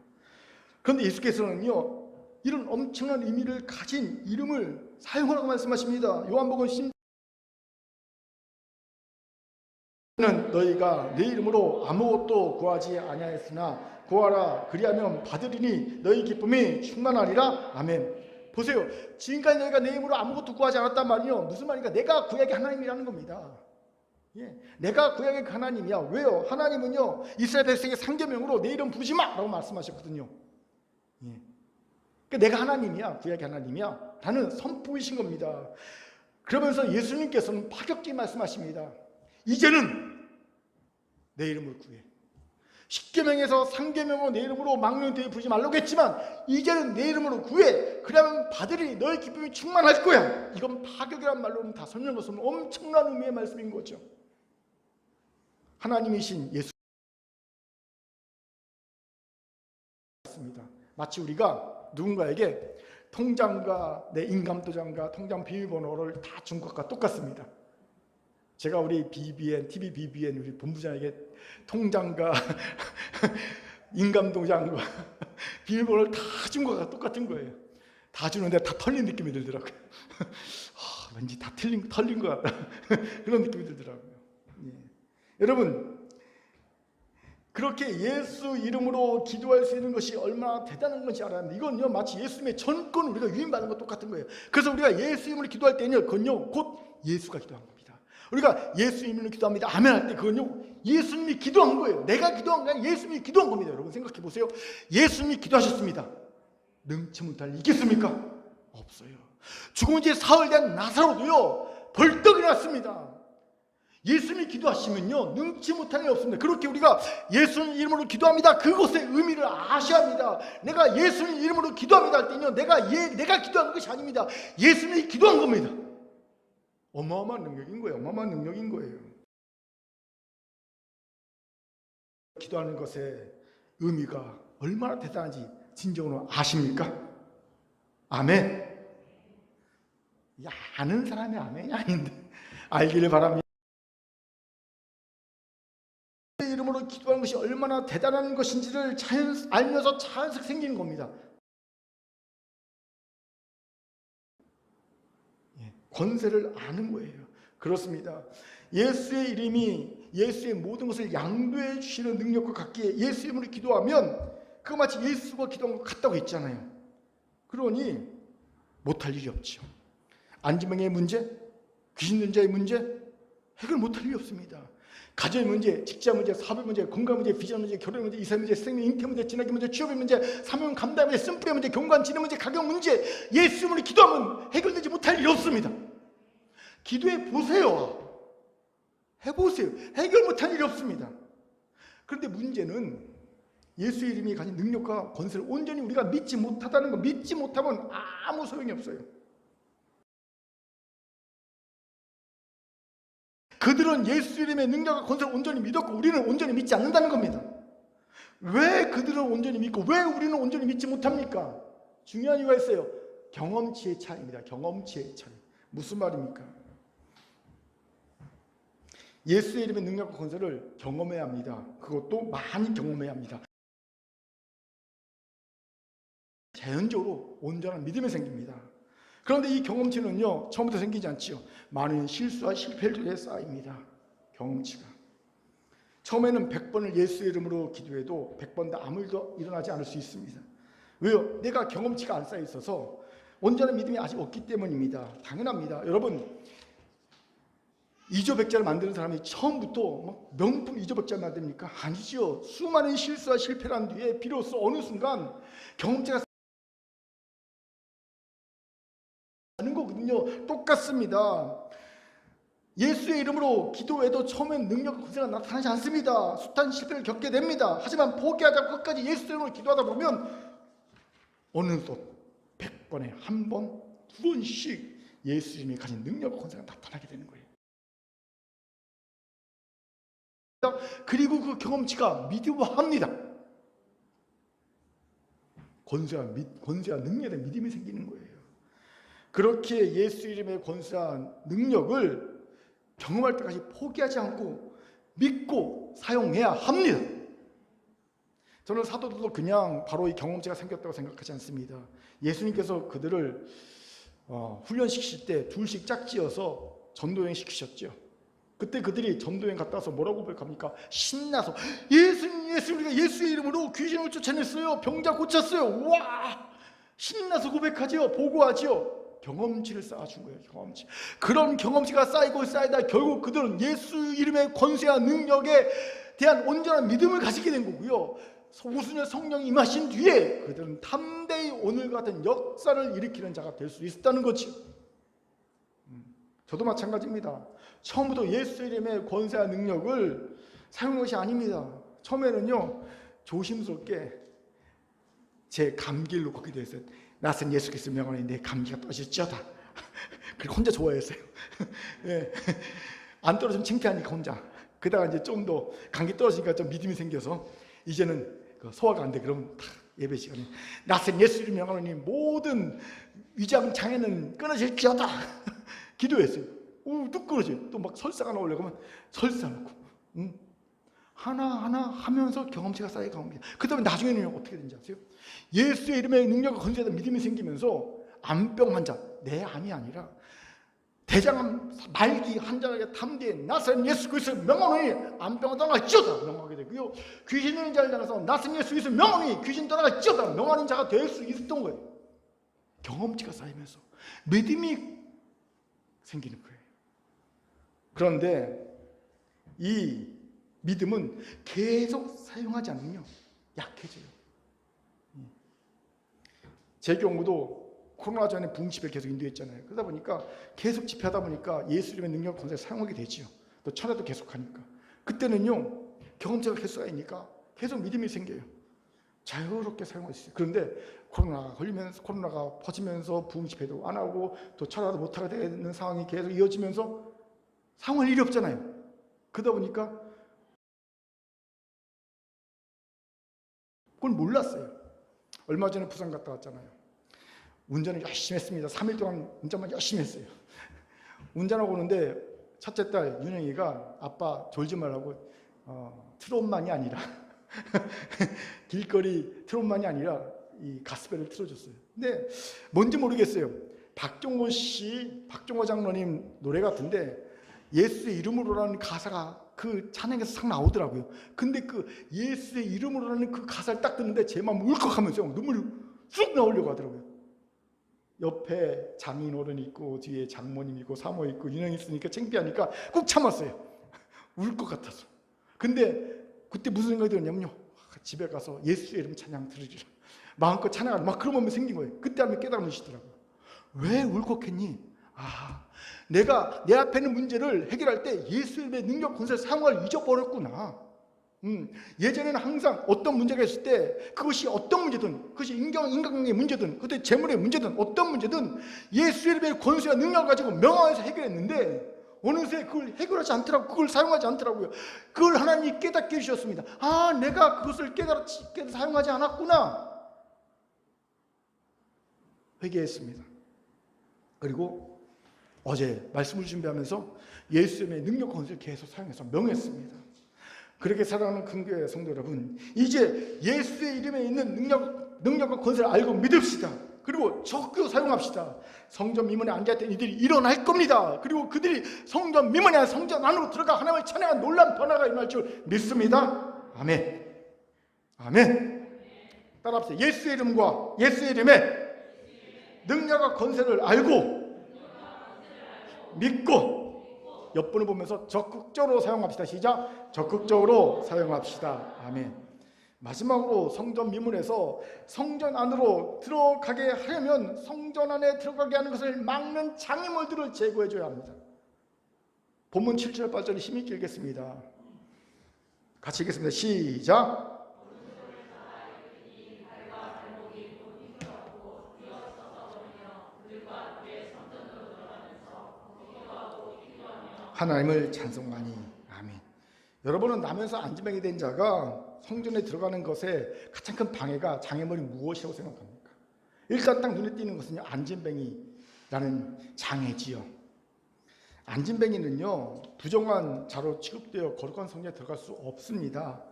그런데 예수께서는요, 이런 엄청난 의미를 가진 이름을 사용하라고 말씀하십니다. 요한복음 10는 너희가 내 이름으로 아무것도 구하지 아니하였으나 구하라 그리하면 받으리니 너희 기쁨이 충만하리라. 아멘. 보세요. 지금까지 너희가 내 이름으로 아무것도 구하지 않았단 말이요. 무슨 말인가? 내가 구약의 하나님이라는 겁니다. 예, 내가 구약의 하나님이야. 왜요? 하나님은요 이스라엘 백성의 상계명으로 내 이름 부르지 마! 라고 말씀하셨거든요. 예. 그러니까 내가 하나님이야. 구약의 하나님이야 라는 선포이신 겁니다. 그러면서 예수님께서는 파격적인 말씀하십니다. 이제는 내 이름을 구해. 10계명에서 상계명으로 내 이름으로 망령되이 부르지 말라고 했지만 이제는 내 이름으로 구해. 그러면 받으리니 너의 기쁨이 충만할 거야. 이건 파격이란 말로는 다 설명할 수 없는 엄청난 의미의 말씀인 거죠. 하나님이신 예수 맞습니다. 마치 우리가 누군가에게 통장과 내 인감도장과 통장 비밀번호를 다 준 것과 똑같습니다. 제가 우리 BBN, TV BBN 우리 본부장에게 통장과 인감도장과 비밀번호를 다 준 것과 똑같은 거예요. 다 주는데 다 털린 느낌이 들더라고요. 왠지 다 털린 것 같다. 그런 느낌이 들더라고요. 예. 여러분, 그렇게 예수 이름으로 기도할 수 있는 것이 얼마나 대단한 건지 알아야 합니다. 이건요 마치 예수님의 전권 우리가 유인받는 것 똑같은 거예요. 그래서 우리가 예수 이름으로 기도할 때는요 그건요 곧 예수가 기도한 겁니다. 우리가 예수 이름으로 기도합니다 아멘 할 때 그건요 예수님이 기도한 거예요. 내가 기도한 게 아니라 예수님이 기도한 겁니다. 여러분 생각해 보세요. 예수님이 기도하셨습니다. 능치 못할 일이 있겠습니까? 없어요. 죽은 지 사흘 된 나사로도요 벌떡 일어났습니다. 예수님이 기도하시면요 능치 못할 일이 없습니다. 그렇게 우리가 예수님 이름으로 기도합니다. 그것의 의미를 아셔야 합니다. 내가 예수님 이름으로 기도합니다 할 때는요 내가 기도하는 것이 아닙니다. 예수님이 기도한 겁니다. 어마어마한 능력인 거예요. 어마어마한 능력인 거예요. 기도하는 것의 의미가 얼마나 대단한지 진정으로 아십니까? 아멘. 아는 사람이 아멘이 아닌데 알기를 바랍니다. 이름으로 기도하는 것이 얼마나 대단한 것인지를 알면서 자연스럽게 생기는 겁니다. 권세를 아는 거예요. 그렇습니다. 예수의 이름이 예수의 모든 것을 양도해 주시는 능력과 같기에 예수 이름으로 기도하면 그거 마치 예수가 기도한 것 같다고 했잖아요. 그러니 못할 일이 없죠. 안진병의 문제, 귀신 들린 자의 문제 해결 못할 일이 없습니다. 가정의 문제, 직장 문제, 사업 문제, 건강 문제, 비전 문제, 결혼 문제, 이사 문제, 생명, 잉태 문제, 진학의 문제, 취업의 문제, 사명 감당 문제, 쓴뿌리 문제, 경관 진행 문제, 가격 문제 예수 이름으로 기도하면 해결되지 못할 일이 없습니다. 기도해 보세요. 해보세요. 해결 못할 일이 없습니다. 그런데 문제는 예수의 이름이 가진 능력과 권세를 온전히 우리가 믿지 못하다는 거. 믿지 못하면 아무 소용이 없어요. 그들은 예수 이름의 능력과 권세를 온전히 믿었고 우리는 온전히 믿지 않는다는 겁니다. 왜 그들은 온전히 믿고 왜 우리는 온전히 믿지 못합니까? 중요한 이유가 있어요. 경험치의 차이입니다. 경험치의 차이. 무슨 말입니까? 예수의 이름의 능력과 권세를 경험해야 합니다. 그것도 많이 경험해야 합니다. 자연적으로 온전한 믿음이 생깁니다. 그런데 이 경험치는요 처음부터 생기지 않지요. 많은 실수와 실패를 쌓입니다. 경험치가 처음에는 100번을 예수의 이름으로 기도해도 100번 다 아무 일도 일어나지 않을 수 있습니다. 왜요? 내가 경험치가 안 쌓여 있어서 온전한 믿음이 아직 없기 때문입니다. 당연합니다. 여러분 이조백자를 만드는 사람이 처음부터 명품 이조백자를 만듭니까? 아니죠. 수많은 실수와 실패를 한 뒤에 비로소 어느 순간 경험치가 하는 거거든요. 똑같습니다. 예수의 이름으로 기도해도 처음엔 능력과 권세가 나타나지 않습니다. 숱한 실패를 겪게 됩니다. 하지만 포기하지 않고 끝까지 예수 이름으로 기도하다 보면 어느덧 100번에 한 번, 두 번씩 예수 이름이 가진 능력과 권세가 나타나게 되는 거예요. 그리고 그 경험치가 믿음화합니다. 권세와 능력에 믿음이 생기는 거예요. 그렇게 예수 이름의 권세와 능력을 경험할 때까지 포기하지 않고 믿고 사용해야 합니다. 저는 사도들도 그냥 바로 이 경험치가 생겼다고 생각하지 않습니다. 예수님께서 그들을 훈련시키실 때 둘씩 짝지어서 전도여행 시키셨죠. 그때 그들이 전도여행 갔다 와서 뭐라고 고백합니까? 신나서 예수님 우리가 예수의 이름으로 귀신을 쫓아냈어요. 병자 고쳤어요. 와 신나서 고백하지요. 보고하지요. 경험치를 쌓아준 거예요. 경험치. 그런 경험치가 쌓이고 쌓이다 결국 그들은 예수 이름의 권세와 능력에 대한 온전한 믿음을 가지게 된 거고요. 오순절 성령이 임하신 뒤에 그들은 담대히 오늘 같은 역사를 일으키는 자가 될 수 있었다는 거죠. 저도 마찬가지입니다. 처음부터 예수 이름의 권세와 능력을 사용한 것이 아닙니다. 처음에는요, 조심스럽게 제 감기를 놓고 기도했어요. 낯선 예수 그리스도 명하니 내 감기가 떨어질지어다. 그리고 혼자 좋아했어요. 예. 안 떨어지면 창피하니까 혼자. 그러다가 이제 좀 더 감기 떨어지니까 좀 믿음이 생겨서 이제는 소화가 안 돼. 그러면 다 예배 시간에 낯선 예수 이름 명하니 모든 위장 장애는 끊어질지어다. 기도했어요. 뚝 끊어져요. 또 막 설사가 나오려고 하면 설사 놓고 하나하나 하면서 경험치가 쌓여가 옵니다. 그 다음에 나중에는 어떻게 되는지 아세요? 예수의 이름의 능력과 권세에 믿음이 생기면서 암병 환자, 내 암이 아니라 대장암 말기 환자에게 담대히 나사렛 예수 그리스도의 명하노니 암병은 떠나갈지어다 명하게 되고요. 귀신 있는 자를 향해서 나사렛 예수 그리스도의 명하노니 귀신 떠나갈지어다 명하는 자가 될 수 있었던 거예요. 경험치가 쌓이면서 믿음이 생기는 거예요. 그런데 이 믿음은 계속 사용하지 않으면 약해져요. 제 경우도 코로나 전에 부흥 집회를 계속 인도했잖아요. 그러다 보니까 계속 집회하다 보니까 예수 이름의 능력 권세를 사용하게 되지요. 또 철야도 계속하니까. 그때는요, 경험치가 계속 쌓이니까 계속 믿음이 생겨요. 자유롭게 사용할 수 있어요. 그런데 코로나가 퍼지면서 부흥 집회도 안 하고 또 철야도 못하게 되는 상황이 계속 이어지면서 사용할 일이 없잖아요. 그러다 보니까 그걸 몰랐어요. 얼마 전에 부산 갔다 왔잖아요. 운전을 열심히 했습니다. 3일 동안 운전만 열심히 했어요. 운전하고 오는데 첫째 딸 윤영이가 아빠 졸지 말라고 트롯만이 아니라 길거리 트롯만이 아니라 이 가스펠을 틀어줬어요. 근데 뭔지 모르겠어요. 박종호 장로님 노래 같은데 예수의 이름으로라는 가사가 그 찬양에서 싹 나오더라고요. 근데 그 예수의 이름으로라는 그 가사를 딱 듣는데 제 마음 울컥하면서 눈물이 쑥 나오려고 하더라고요. 옆에 장인 어른이 있고 뒤에 장모님 있고 사모 있고 윤영이 있으니까 창피하니까 꾹 참았어요. 울 것 같아서. 근데 그때 무슨 생각이 들었냐면요, 집에 가서 예수의 이름 찬양 들으리라, 마음껏 찬양하라, 막 그런 마음이 생긴 거예요. 그때 하면 깨달음이 오시더라고요. 왜 울컥했니? 내가 내 앞에 있는 문제를 해결할 때 예수의 능력 권세를 사용할 잊어버렸구나. 예전에는 항상 어떤 문제가 있을 때 그것이 어떤 문제든, 그것이 인간관계의 문제든, 그때 재물의 문제든, 어떤 문제든 예수의 이름의 권세와 능력을 가지고 명화해서 해결했는데 어느새 그걸 해결하지 않더라고요. 그걸 사용하지 않더라고요. 그걸 하나님이 깨닫게 해주셨습니다. 내가 그것을 깨닫게 사용하지 않았구나. 회개했습니다. 그리고 어제 말씀을 준비하면서 예수님의 능력 권세를 계속 사용해서 명했습니다. 그렇게 살아가는 큰교회 성도 여러분, 이제 예수의 이름에 있는 능력과 권세를 알고 믿읍시다. 그리고 적극 사용합시다. 성전 미문에 앉아있던 이들이 일어날 겁니다. 그리고 그들이 성전 미문에 성전 안으로 들어가 하나님을 찬양한 놀라운 변화가 일어날 줄 믿습니다. 아멘. 아멘. 따라합시다. 예수의 이름과 예수의 이름의 능력과 권세를 알고 믿고 옆분을 보면서 적극적으로 사용합시다. 시작. 적극적으로 사용합시다. 아멘. 마지막으로 성전 미문에서 성전 안으로 들어가게 하려면 성전 안에 들어가게 하는 것을 막는 장애물들을 제거해 줘야 합니다. 본문 7절 8절을 힘있게 읽겠습니다. 같이 읽겠습니다. 시작. 하나님을 찬송하니. 아멘. 여러분은 나면서 안진병이 된 자가 성전에 들어가는 것에 가장 큰 방해가, 장애물이 무엇이라고 생각합니까? 일단 딱 눈에 띄는 것은요, 안진뱅이라는 장애지요. 안진뱅이는요, 부정한 자로 취급되어 거룩한 성전에 들어갈 수 없습니다.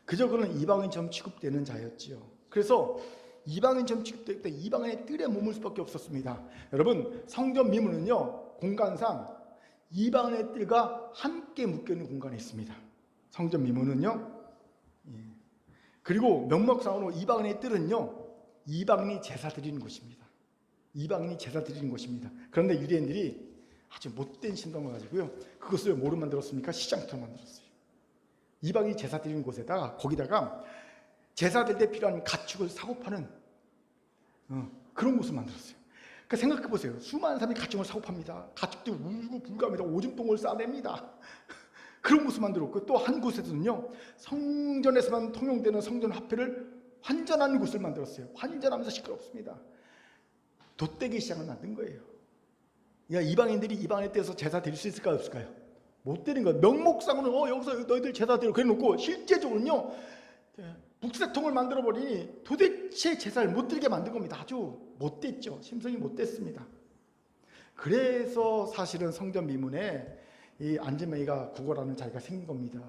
그저 그는 이방인처럼 취급되는 자였지요. 그래서 이방인처럼 취급될 때 이방인의 뜰에 머물 수밖에 없었습니다. 여러분, 성전 미문은요, 공간상 이방인의 뜰과 함께 묶여있는 공간에 있습니다. 성전 미문은요. 그리고 명목상으로 이방인의 뜰은요, 이방인이 제사 드리는 곳입니다. 이방인이 제사 드리는 곳입니다. 그런데 유대인들이 아주 못된 신동을 가지고요, 그것을 뭐로 만들었습니까? 시장터로 만들었어요. 이방인이 제사 드리는 곳에다가, 거기다가 제사 드릴 때 필요한 가축을 사고 파는 그런 곳을 만들었어요. 그러니까 생각해 보세요. 수많은 사람이 가축을 사고 팝니다. 가축들이 울고 불가합니다. 오줌똥을 싸냅니다. 그런 곳을 만들었고, 또 한 곳에서는요, 성전에서만 통용되는 성전 화폐를 환전하는 곳을 만들었어요. 환전하면서 시끄럽습니다. 돛대기 시장을 만든 거예요. 야, 이방인들이 이방인에 대해서 제사 드릴 수 있을까요, 없을까요? 못 드리는 거예요. 명목상으로는 여기서 너희들 제사 드려 그래 놓고, 실제적으로는요, 묵새통을 만들어 버리니 도대체 제사를 못 드리게 만든 겁니다. 아주 못됐죠. 심성이 못됐습니다. 그래서 사실은 성전 미문에 이 안전뱅이가 구걸하는 자리가 생긴 겁니다.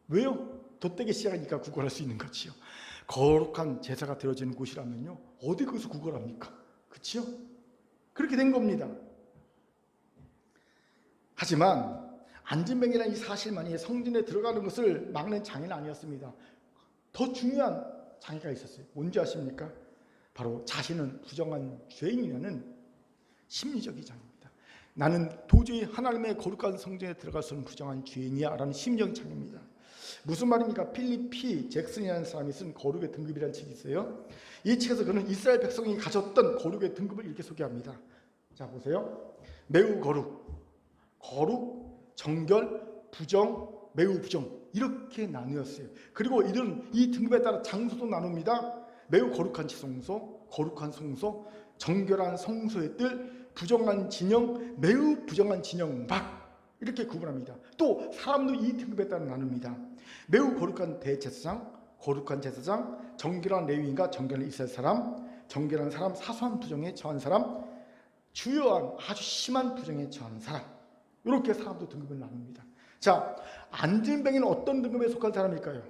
왜요? 돛대기 시작하니까 구걸할 수 있는 거지요. 거룩한 제사가 드려지는 곳이라면요, 어디 거기서 구걸합니까? 그렇죠? 그렇게 된 겁니다. 하지만 안전뱅이라는 이 사실만이 성전에 들어가는 것을 막는 장애는 아니었습니다. 더 중요한 장애가 있었어요. 뭔지 아십니까? 바로 자신은 부정한 죄인이라는 심리적인 장애입니다. 나는 도저히 하나님의 거룩한 성전에 들어갈 수 없는 부정한 죄인이야 라는 심리적인 장애입니다. 무슨 말입니까? 필리피 잭슨이라는 사람이 쓴 거룩의 등급이라는 책이 있어요. 이 책에서 그는 이스라엘 백성이 가졌던 거룩의 등급을 이렇게 소개합니다. 자, 보세요. 매우 거룩, 정결, 부정, 매우 부정, 이렇게 나누었어요. 그리고 이들은 이 등급에 따라 장소도 나눕니다. 매우 거룩한 지성소, 거룩한 성소, 정결한 성소의 뜰, 부정한 진영, 매우 부정한 진영 밖, 이렇게 구분합니다. 또 사람도 이 등급에 따라 나눕니다. 매우 거룩한 대제사장, 거룩한 제사장, 정결한 레위인과 정결한 이스라엘 사람, 정결한 사람, 사소한 부정에 처한 사람, 주요한 아주 심한 부정에 처한 사람, 이렇게 사람도 등급을 나눕니다. 자, 안전뱅이는 어떤 등급에 속한 사람일까요?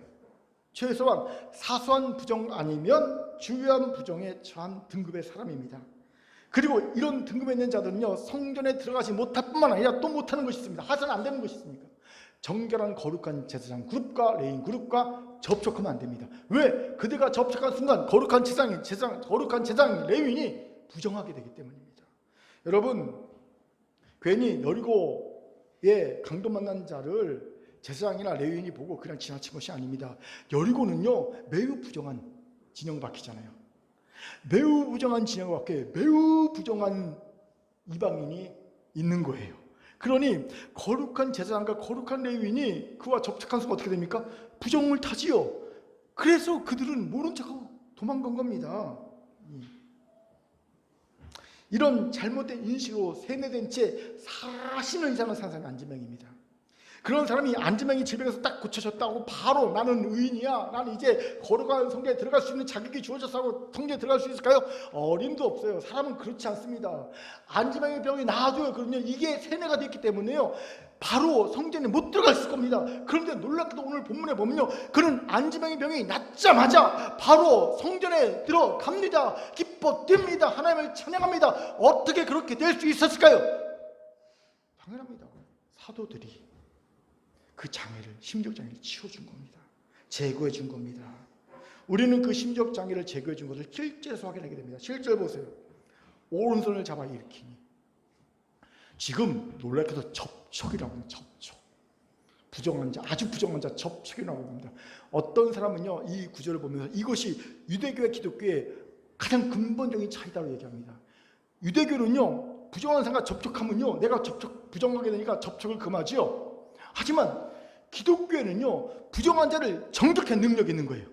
최소한 사소한 부정 아니면 주요한 부정에 처한 등급의 사람입니다. 그리고 이런 등급에 있는 자들은요, 성전에 들어가지 못할 뿐만 아니라 또 못하는 것이 있습니다. 하서는 안 되는 것이 있습니까? 정결한 거룩한 제사장 그룹과 레위인 그룹과 접촉하면 안 됩니다. 왜? 그들과 접촉한 순간 거룩한 제사장 레위인이 부정하게 되기 때문입니다. 여러분, 괜히 여리고의 강도 만난 자를 제사장이나 레위인이 보고 그냥 지나친 것이 아닙니다. 여리고는요, 매우 부정한 진영 밖이잖아요. 매우 부정한 진영 밖에 매우 부정한 이방인이 있는 거예요. 그러니 거룩한 제사장과 거룩한 레위인이 그와 접촉한 순간 어떻게 됩니까? 부정을 타지요. 그래서 그들은 모른 척하고 도망간 겁니다. 이런 잘못된 인식으로 세뇌된 채 40년 이상을 산 사람이 안전뱅이입니다. 그런 사람이 안전뱅이 질병에서 딱 고쳐졌다고 바로 나는 의인이야, 나는 이제 거룩한 성전에 들어갈 수 있는 자격이 주어졌다고 성전에 들어갈 수 있을까요? 어림도 없어요. 사람은 그렇지 않습니다. 안전뱅이 병이 나아져요. 그러면요, 이게 세뇌가 됐기 때문에요, 바로 성전에 못 들어갈 겁니다. 그런데 놀랍게도 오늘 본문에 보면요, 그는 안전뱅이 병이 낫자마자 바로 성전에 들어갑니다. 기뻐 뜁니다. 하나님을 찬양합니다. 어떻게 그렇게 될 수 있었을까요? 당연합니다. 사도들이 그 장애를, 심적 장애를 치워준 겁니다. 제거해 준 겁니다. 우리는 그 심적 장애를 제거해 준 것을 7절에서 확인하게 됩니다. 7절 보세요. 오른손을 잡아 일으키니. 지금 놀랍게도 접촉이라고 합니다. 접촉. 부정한 자, 아주 부정한 자, 접촉이라고 합니다. 어떤 사람은요, 이 구절을 보면서 이것이 유대교와 기독교의 가장 근본적인 차이다라고 얘기합니다. 유대교는요, 부정한 사람과 접촉하면요, 내가 부정하게 되니까 접촉을 금하지요. 하지만 기독교에는요, 부정한 자를 정직한 능력이 있는 거예요.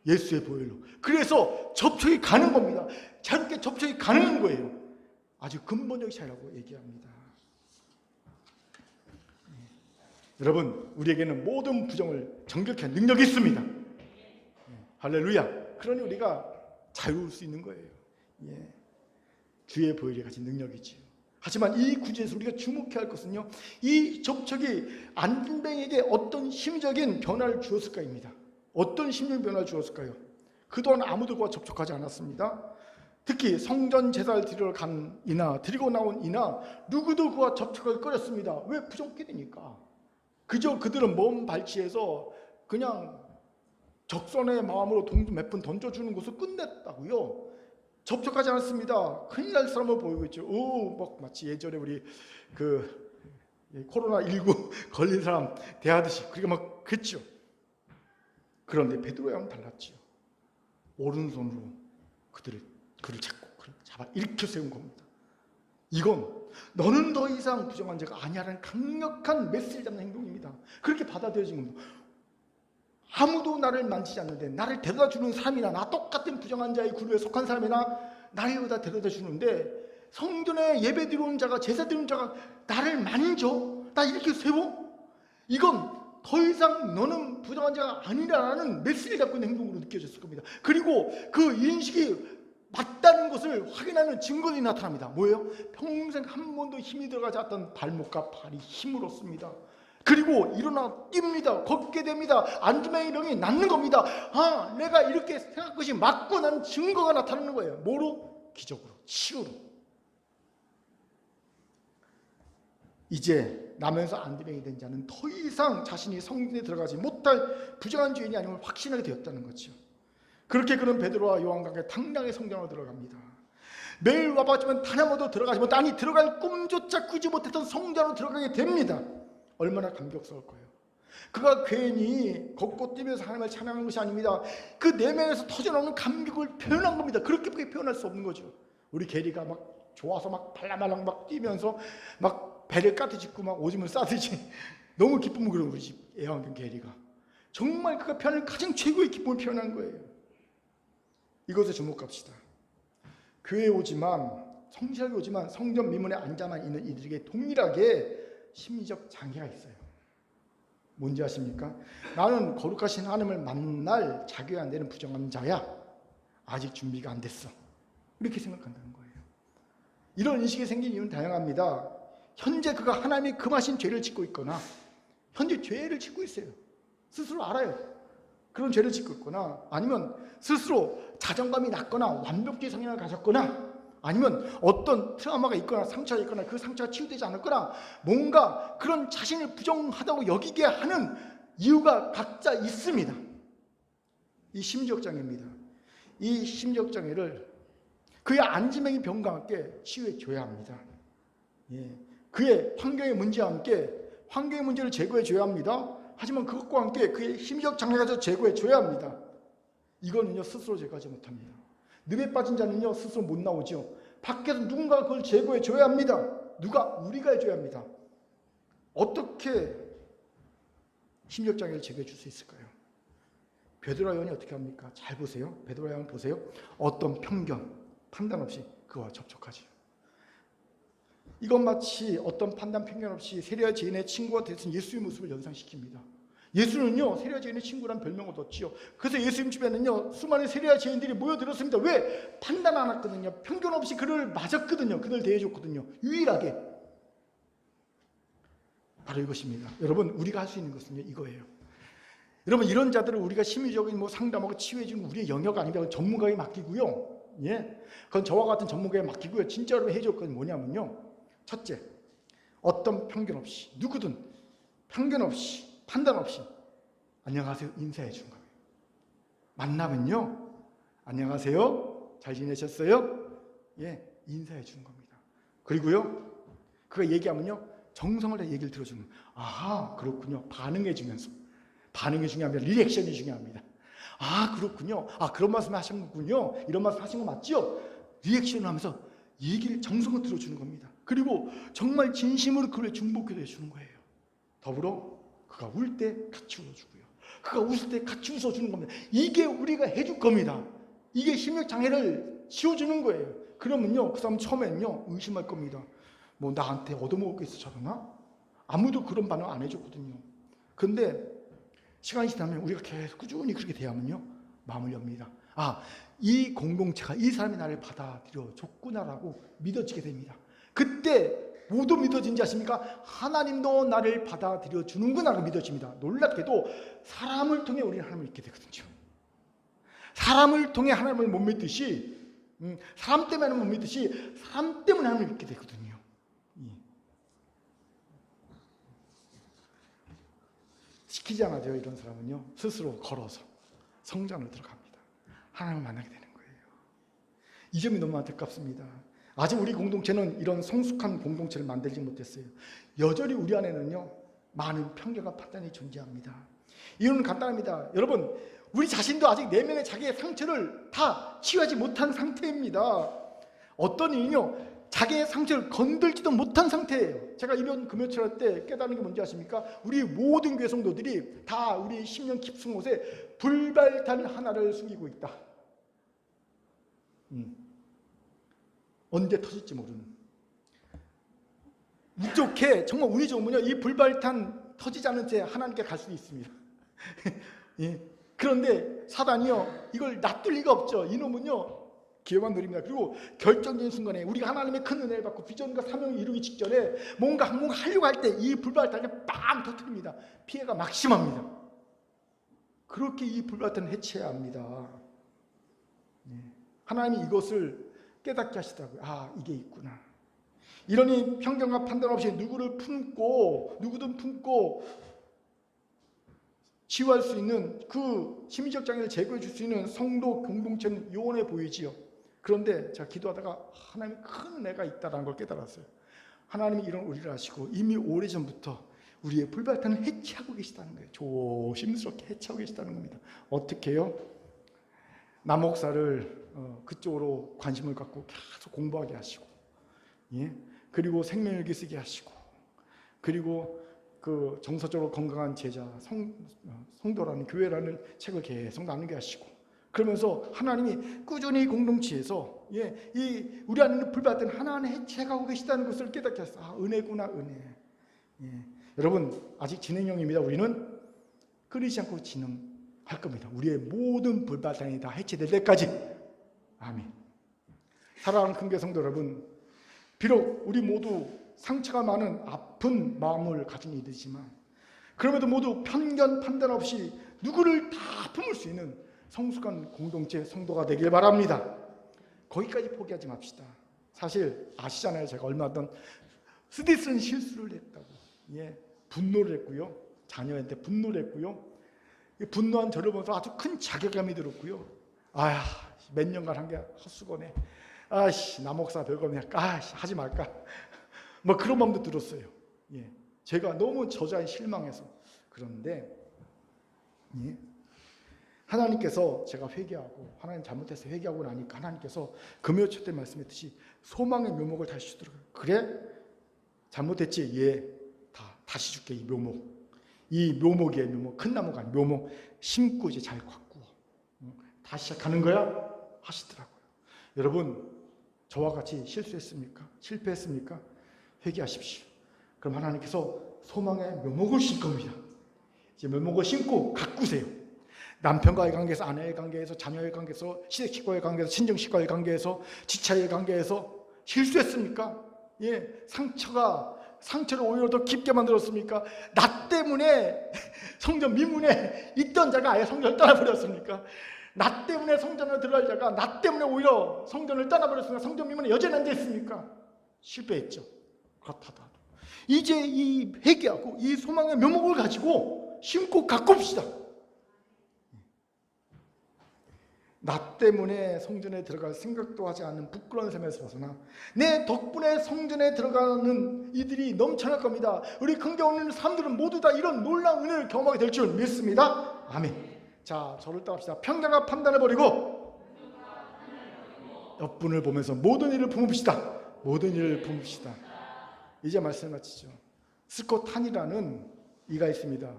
예수의 보혈로. 그래서 접촉이 가는 겁니다. 자유롭게 접촉이 가능한 거예요. 아주 근본적인 차이라고 얘기합니다. 여러분, 우리에게는 모든 부정을 정결케 한 능력이 있습니다. 할렐루야. 그러니 우리가 자유로울 수 있는 거예요. 주의 보혈이 가진 능력이지요. 하지만 이 구절에서 우리가 주목해야 할 것은요, 이 접촉이 안전뱅이에게 어떤 심적인 변화를 주었을까입니다. 어떤 심적인 변화를 주었을까요? 그동안 아무도 그와 접촉하지 않았습니다. 특히 성전 제사를 드리러 간 이나 드리고 나온 이나 누구도 그와 접촉을 꺼렸습니다. 왜? 부정하게 되니까. 그저 그들은 먼 발치에서 그냥 적선의 마음으로 돈 몇 푼 던져주는 것을 끝냈다고요. 접촉하지 않았습니다. 큰일 날 사람을 보이고 있죠. 막 마치 예전에 우리 그 코로나19 걸린 사람 대하듯이 그렇게 막 그랬죠. 그런데 베드로의 양은 달랐지요. 오른손으로 그를 잡고 잡아 일으켜 세운 겁니다. 이건 너는 더 이상 부정한 자가 아니야라는 강력한 메시지를 잡는 행동입니다. 그렇게 받아들여진 겁니다. 아무도 나를 만지지 않는데 나를 데려다 주는 사람이나 나 똑같은 부정한 자의 그룹에 속한 사람이나 나를 여기다 데려다 주는데 성전에 예배 드리는 자가 제사 드리는 자가 나를 만져? 나 이렇게 세워? 이건 더 이상 너는 부정한 자가 아니라는 메시지를 갖고 있는 행동으로 느껴졌을 겁니다. 그리고 그 인식이 맞다는 것을 확인하는 증거들이 나타납니다. 뭐예요? 평생 한 번도 힘이 들어가지 않았던 발목과 발이 힘을 얻습니다. 그리고 일어나 뜁니다. 걷게 됩니다. 안주맹이 병이 낫는 겁니다. 내가 이렇게 생각한 것이 맞고 난 증거가 나타나는 거예요. 뭐로? 기적으로, 치유로. 이제 나면서 안주맹이 된 자는 더 이상 자신이 성전에 들어가지 못할 부정한 죄인이 아님을 확신하게 되었다는 거죠. 그렇게 그는 베드로와 요한과 함께 당당히 성전으로 들어갑니다. 매일 와봤지만 단 한 번도 들어가지 못, 아니 들어갈 꿈조차 꾸지 못했던 성전으로 들어가게 됩니다. 얼마나 감격스러울 거예요. 그가 괜히 걷고 뛰면서 하나님을 찬양하는 것이 아닙니다. 그 내면에서 터져나오는 감격을 표현한 겁니다. 그렇게 표현할 수 없는 거죠. 우리 게리가 막 좋아서 막 발라말랑 막 뛰면서 막 배를 까트짓고 막 오줌을 싸듯이 너무 기쁨을 그런 우리 집 애완견 게리가 정말 그가 표현하는 가장 최고의 기쁨을 표현한 거예요. 이것에 주목합시다. 교회에 오지만 성실하게 오지만 성전 미문에 앉아만 있는 이들에게 동일하게 심리적 장애가 있어요. 뭔지 아십니까? 나는 거룩하신 하나님을 만날 자격이 안 되는 부정한 자야. 아직 준비가 안 됐어. 이렇게 생각한다는 거예요. 이런 인식이 생긴 이유는 다양합니다. 현재 그가 하나님이 금하신 죄를 짓고 있거나 현재 죄를 짓고 있어요. 스스로 알아요. 그런 죄를 짓고 있거나 아니면 스스로 자존감이 낮거나 완벽주의 성향을 가졌거나 아니면 어떤 트라우마가 있거나 상처가 있거나 그 상처가 치유되지 않았거나 뭔가 그런 자신을 부정하다고 여기게 하는 이유가 각자 있습니다. 이 심리적 장애입니다. 이 심리적 장애를 그의 안지명의 병과 함께 치유해 줘야 합니다. 그의 환경의 문제와 함께 환경의 문제를 제거해 줘야 합니다. 하지만 그것과 함께 그의 심리적 장애가 제거해 줘야 합니다. 이거는요 스스로 제거하지 못합니다. 늪에 빠진 자는요 스스로 못 나오죠. 밖에서 누군가가 그걸 제거해 줘야 합니다. 누가? 우리가 해줘야 합니다. 어떻게 심리적 장애를 제거해 줄 수 있을까요? 베드로와 요한이 어떻게 합니까? 잘 보세요. 베드로와 요한 보세요. 어떤 편견, 판단 없이 그와 접촉하지요. 이건 마치 어떤 판단 편견 없이 세리와 죄인의 친구가 되신 예수의 모습을 연상시킵니다. 예수는요 세리와 죄인의 친구란 별명을 얻었지요. 그래서 예수님 집에는요 수많은 세리와 죄인들이 모여들었습니다. 왜? 판단 안 했거든요. 편견 없이 그를 맞았거든요. 그를 대해줬거든요. 유일하게. 바로 이것입니다. 여러분 우리가 할 수 있는 것은요 이거예요. 여러분 이런 자들을 우리가 심리적인 상담하고 치유해주는 우리의 영역 아닙니다. 전문가에 맡기고요. 그건 저와 같은 전문가에 맡기고요. 진짜로 해줄 건 뭐냐면요. 첫째, 어떤 편견 없이 누구든 편견 없이 판단 없이 안녕하세요 인사해 주는 거예요. 만나면요 안녕하세요 잘 지내셨어요? 인사해 주는 겁니다. 그리고요 그가 얘기하면요 정성을 다 얘기를 들어주는 거예요. 아하 그렇군요. 반응해 주면서 반응이 중요합니다. 리액션이 중요합니다. 아 그렇군요. 아 그런 말씀 하셨군요. 이런 말씀 하신 거 맞죠? 리액션을 하면서 얘기를 정성을 들어주는 겁니다. 그리고 정말 진심으로 그를 중복해 주는 거예요. 더불어 그가 울 때 같이 울어주고요. 그가 웃을 때 같이 웃어주는 겁니다. 이게 우리가 해줄 겁니다. 이게 심리적 장애를 지워주는 거예요. 그러면요 그 사람 처음에는요 의심할 겁니다. 뭐 나한테 얻어먹을 게 있어 저러나? 아무도 그런 반응 안 해줬거든요. 근데 시간이 지나면 우리가 계속 꾸준히 그렇게 대하면요 마음을 엽니다. 이 공동체가 이 사람이 나를 받아들여 줬구나라고 믿어지게 됩니다. 그때 모두 믿어진지 아십니까? 하나님도 나를 받아들여 주는구나라고 믿어집니다. 놀랍게도 사람을 통해 우리는 하나님을 믿게 되거든요. 사람을 통해 하나님을 못 믿듯이 사람 때문에 못 믿듯이 사람 때문에 하나님을 믿게 되거든요. 시키지 않아도요 이런 사람은요 스스로 걸어서 성전으로 들어갑니다. 하나님을 만나게 되는 거예요. 이 점이 너무 안타깝습니다. 아직 우리 공동체는 이런 성숙한 공동체를 만들지 못했어요. 여전히 우리 안에는요, 많은 편견과 판단이 존재합니다. 이유는 간단합니다. 여러분, 우리 자신도 아직 내면의 자기의 상처를 다 치유하지 못한 상태입니다. 어떤 이는요, 자기의 상처를 건들지도 못한 상태예요. 제가 이번 금요칠 할 때 깨달은 게 뭔지 아십니까? 우리 모든 교회 성도들이 다 우리 10년 깊은 곳에 불발탄 하나를 숨기고 있다. 언제 터질지 모르는. 운 좋게, 정말 운이 좋으면요, 이 불발탄 터지지 않은 채 하나님께 갈 수 있습니다. 예. 그런데 사단이요, 이걸 놔둘 리가 없죠. 이놈은요, 기회만 노립니다. 그리고 결정적인 순간에 우리가 하나님의 큰 은혜를 받고 비전과 사명을 이루기 직전에 뭔가 하려고 할 때 이 불발탄이 빵 터뜨립니다. 피해가 막심합니다. 그렇게 이 불발탄을 해체해야 합니다. 하나님이 이것을 깨닫게 하시더라고요. 아, 이게 있구나. 이러니 편견과 판단 없이 누구든 품고 치유할 수 있는 그 심리적 장애를 제거해 줄 수 있는 성도 공동체는 요원해 보이지요. 그런데 제가 기도하다가 하나님이 큰 은혜가 있다는 걸 깨달았어요. 하나님이 이런 우리를 아시고 이미 오래전부터 우리의 불발탄을 해체하고 계시다는 거예요. 조심스럽게 해체하고 계시다는 겁니다. 어떻게 해요? 남목사를 그쪽으로 관심을 갖고 계속 공부하게 하시고, 예? 그리고 생명일기 쓰게 하시고, 그리고 그 정서적으로 건강한 제자, 성도라는 교회라는 책을 계속 나누게 하시고, 그러면서 하나님이 꾸준히 공동체에서 이 우리 안에 있는 불발탄 하나하나 해체하고 계시다는 것을 깨닫게 하셨어요. 아, 은혜구나, 은혜. 여러분, 아직 진행형입니다. 우리는 끊이지 않고 진행할 겁니다. 우리의 모든 불발탄이 다 해체될 때까지. 아멘. 사랑하는 큰교회 성도 여러분, 비록 우리 모두 상처가 많은 아픈 마음을 가진 이들이지만, 그럼에도 모두 편견 판단 없이 누구를 다 품을 수 있는 성숙한 공동체 성도가 되길 바랍니다. 거기까지 포기하지 맙시다. 사실 아시잖아요. 제가 얼마 전 쓰디쓴 실수를 했다고. 분노를 했고요. 자녀한테 분노를 했고요. 분노한 저를 보면서 아주 큰 자괴감이 들었고요. 아, 몇 년간 한 게 헛수고네. 아씨, 나 목사 별거네. 하지 말까. 뭐 그런 마음도 들었어요. 제가 너무 저자에 실망해서. 그런데 하나님께서 제가 회개하고, 하나님 잘못해서 회개하고 나니까 하나님께서 금요일 때 말씀했듯이 소망의 묘목을 다시 주더라고요. 그래? 잘못했지? 다시 줄게. 이 묘목. 이 묘목이에요. 묘목. 큰 나무가 아니고 묘목. 심고 이제 잘 가꾸어. 다시 시작하는 거야? 하시더라고요. 여러분, 저와 같이 실수했습니까? 실패했습니까? 회개하십시오. 그럼 하나님께서 소망의 묘목을 심 겁니다. 이제 묘목을 심고 가꾸세요. 남편과의 관계에서, 아내의 관계에서, 자녀의 관계에서, 시댁식과의 관계에서, 친정식과의 관계에서, 지차의 관계에서 실수했습니까? 상처를 오히려 더 깊게 만들었습니까? 나 때문에 성전 미문에 있던 자가 아예 성전을 떠나버렸습니까? 나 때문에 성전을 들어갈 자가 나 때문에 오히려 성전을 떠나버렸습니까? 성전 미문에 여전히 앉아있습니까? 실패했죠. 그렇다더라도 이제 이 회개하고 이 소망의 묘목을 가지고 심고 가꿉시다. 나 때문에 성전에 들어갈 생각도 하지 않는 부끄러운 삶에서 벗어나 내 덕분에 성전에 들어가는 이들이 넘쳐날 겁니다. 우리 큰교회 오는 사람들은 모두 다 이런 놀라운 은혜를 경험하게 될 줄 믿습니다. 아멘. 자, 저를 따라합시다. 편견과 판단을 버리고 옆분을 보면서 모든 일을 품읍시다. 모든 일을 품읍시다. 이제 말씀을 마치죠. 스콧 한이라는 이가 있습니다.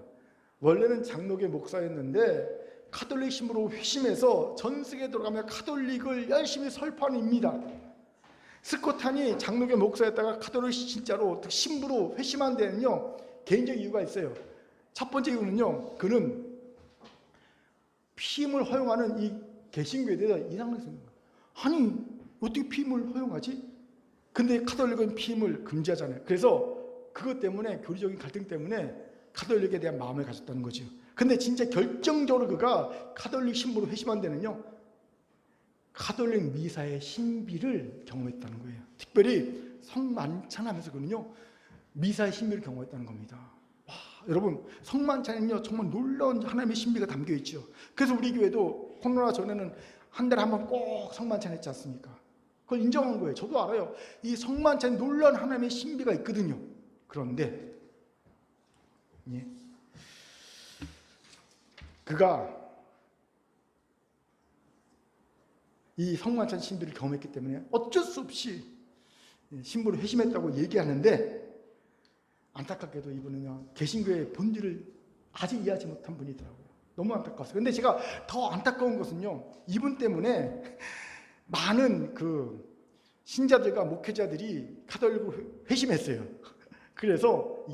원래는 장로교 목사였는데 카톨릭 신부로 회심해서 전 세계에 들어가며 카톨릭을 열심히 설파하는 입니다. 스콧 한이 장로교 목사였다가 카톨릭 진짜로 신부로 회심한 데는요, 개인적 이유가 있어요. 첫 번째 이유는요, 그는 피임을 허용하는 이 개신교에 대해서 이상을 했습니다. 아니, 어떻게 피임을 허용하지? 근데 카톨릭은 피임을 금지하잖아요. 그래서 그것 때문에, 교리적인 갈등 때문에 카톨릭에 대한 마음을 가졌다는 거죠. 근데 진짜 결정적으로 그가 카톨릭 신부로 회심한 데는요, 카톨릭 미사의 신비를 경험했다는 거예요. 특별히 성만찬하면서 그는요, 미사의 신비를 경험했다는 겁니다. 와, 여러분, 성만찬에는요 정말 놀라운 하나님의 신비가 담겨 있죠. 그래서 우리 교회도 코로나 전에는 한 달에 한 번 꼭 성만찬 했지 않습니까? 그걸 인정한 거예요. 저도 알아요. 이 성만찬에 놀라운 하나님의 신비가 있거든요. 그런데 예. 그가 이 성만찬 신비를 경험했기 때문에 어쩔 수 없이 신부를 회심했다고 얘기하는데, 안타깝게도 이분은요 개신교의 본질을 아직 이해하지 못한 분이더라고요. 너무 안타까웠어요. 근데 제가 더 안타까운 것은요, 이분 때문에 많은 그 신자들과 목회자들이 가톨릭으로 회심했어요. 그래서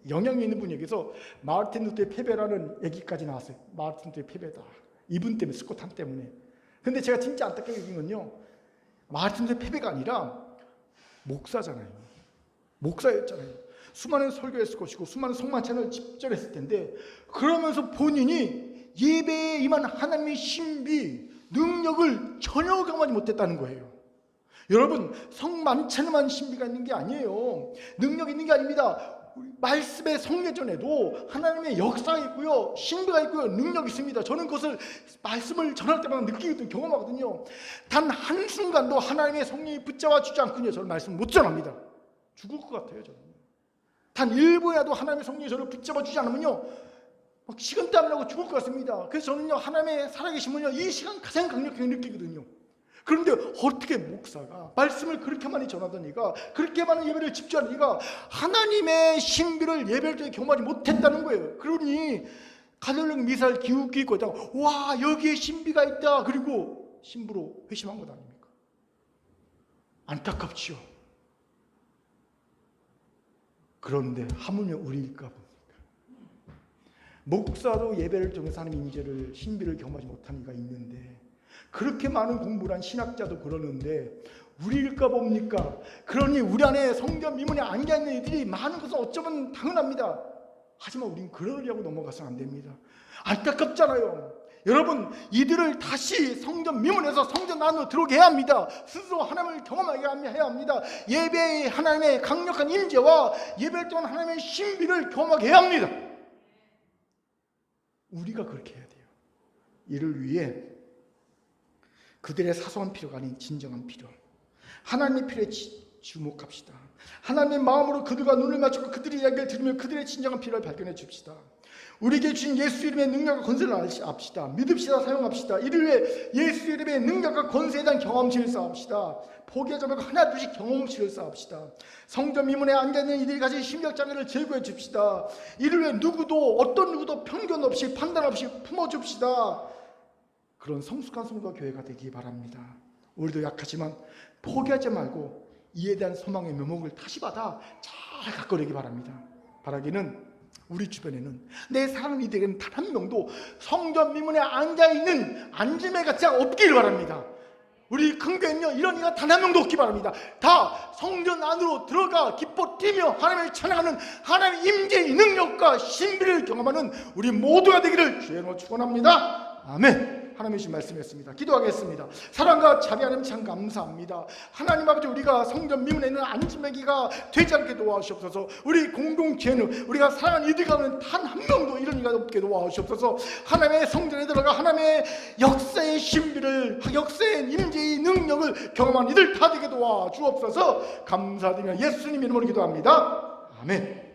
영향이 있는 분에게서 마르틴 루터의 패배라는 얘기까지 나왔어요. 마르틴 루터의 패배다. 이분 때문에, 스코탄 때문에. 근데 제가 진짜 안타깝게 여긴 건요, 마르틴 루터의 패배가 아니라 목사잖아요. 목사였잖아요. 수많은 설교했을 것이고 수많은 성만찬을 집절했을 텐데, 그러면서 본인이 예배에 임한 하나님의 신비, 능력을 전혀 경험하지 못했다는 거예요. 여러분, 성만찬에만 신비가 있는 게 아니에요. 능력이 있는 게 아닙니다. 말씀의 성례전에도 하나님의 역사가 있고요, 신비가 있고요, 능력이 있습니다. 저는 그것을 말씀을 전할 때마다 느끼거든요, 경험하거든요. 단 한순간도 하나님의 성령이 붙잡아 주지 않군요, 저는 말씀을 못 전합니다. 죽을 것 같아요. 저는 단 1분이라도 하나님의 성령이 저를 붙잡아 주지 않으면요, 막 식은땀 나고 죽을 것 같습니다. 그래서 저는요, 하나님의 살아계시면요, 이 시간 가장 강력하게 느끼거든요. 그런데 어떻게 목사가 말씀을 그렇게 많이 전하던 이가, 그렇게 많은 예배를 집중하는 이가 하나님의 신비를 예배를 통해 경험하지 못했다는 거예요. 그러니 가톨릭 미사를 기웃기 있고 있다가, 와, 여기에 신비가 있다, 그리고 신부로 회심한 것 아닙니까? 안타깝지요. 그런데 하물며 우리일까 봅니까? 목사도 예배를 통해서 하나님의 임재를, 신비를 경험하지 못한 이가 있는데, 그렇게 많은 공부를 한 신학자도 그러는데 우리일까 봅니까? 그러니 우리 안에 성전 미문에 앉아있는 이들이 많은 것은 어쩌면 당연합니다. 하지만 우리는 그러려고 넘어가서는 안 됩니다. 안타깝잖아요. 여러분, 이들을 다시 성전 미문에서 성전 안으로 들어오게 해야 합니다. 스스로 하나님을 경험하게 해야 합니다. 예배의 하나님의 강력한 임재와 예배를 통한 하나님의 신비를 경험하게 해야 합니다. 우리가 그렇게 해야 돼요. 이를 위해 그들의 사소한 필요가 아닌 진정한 필요, 하나님의 필요에 주목합시다. 하나님의 마음으로 그들과 눈을 맞추고 그들의 이야기를 들으며 그들의 진정한 필요를 발견해 줍시다. 우리에게 주신 예수 이름의 능력과 권세를 압시다. 믿읍시다. 사용합시다. 이를 위해 예수 이름의 능력과 권세에 대한 경험치를 쌓읍시다. 포기하지 말고 하나둘씩 경험치를 쌓읍시다. 성전 미문에 앉아있는 이들이 가진 심력장애를 제거해 줍시다. 이를 위해 어떤 누구도 편견 없이 판단 없이 품어줍시다. 그런 성숙한 성도와 교회가 되기 바랍니다. 우리도 약하지만 포기하지 말고 이에 대한 소망의 묘목을 다시 받아 잘 가꿔내기 바랍니다. 바라기는 우리 주변에는, 내 사랑하는 이들에게는 단 한 명도 성전 미문에 앉아있는 안지매 같이 없기를 바랍니다. 우리 큰 교회는요, 이런 이가 단 한 명도 없기 바랍니다. 다 성전 안으로 들어가 기뻐 뛰며 하나님을 찬양하는 하나님의 임재의 능력과 신비를 경험하는 우리 모두가 되기를 주의 이름으로 축원합니다. 아멘. 하나님의 주신 말씀이었습니다. 기도하겠습니다. 사랑과 자비 하나님 참 감사합니다. 하나님 아버지, 우리가 성전 미문에 있는 안지매기가 되지 않게 도와주시옵소서. 우리 공동체는 우리가 사랑하는 이들 가운데 단 한 명도 이런 이가 없게 도와주시옵소서. 하나님의 성전에 들어가 하나님의 역사의 신비를, 역사의 임재의 능력을 경험한 이들 다 되게 도와주옵소서. 감사드리며 예수님 이름으로 기도합니다. 아멘.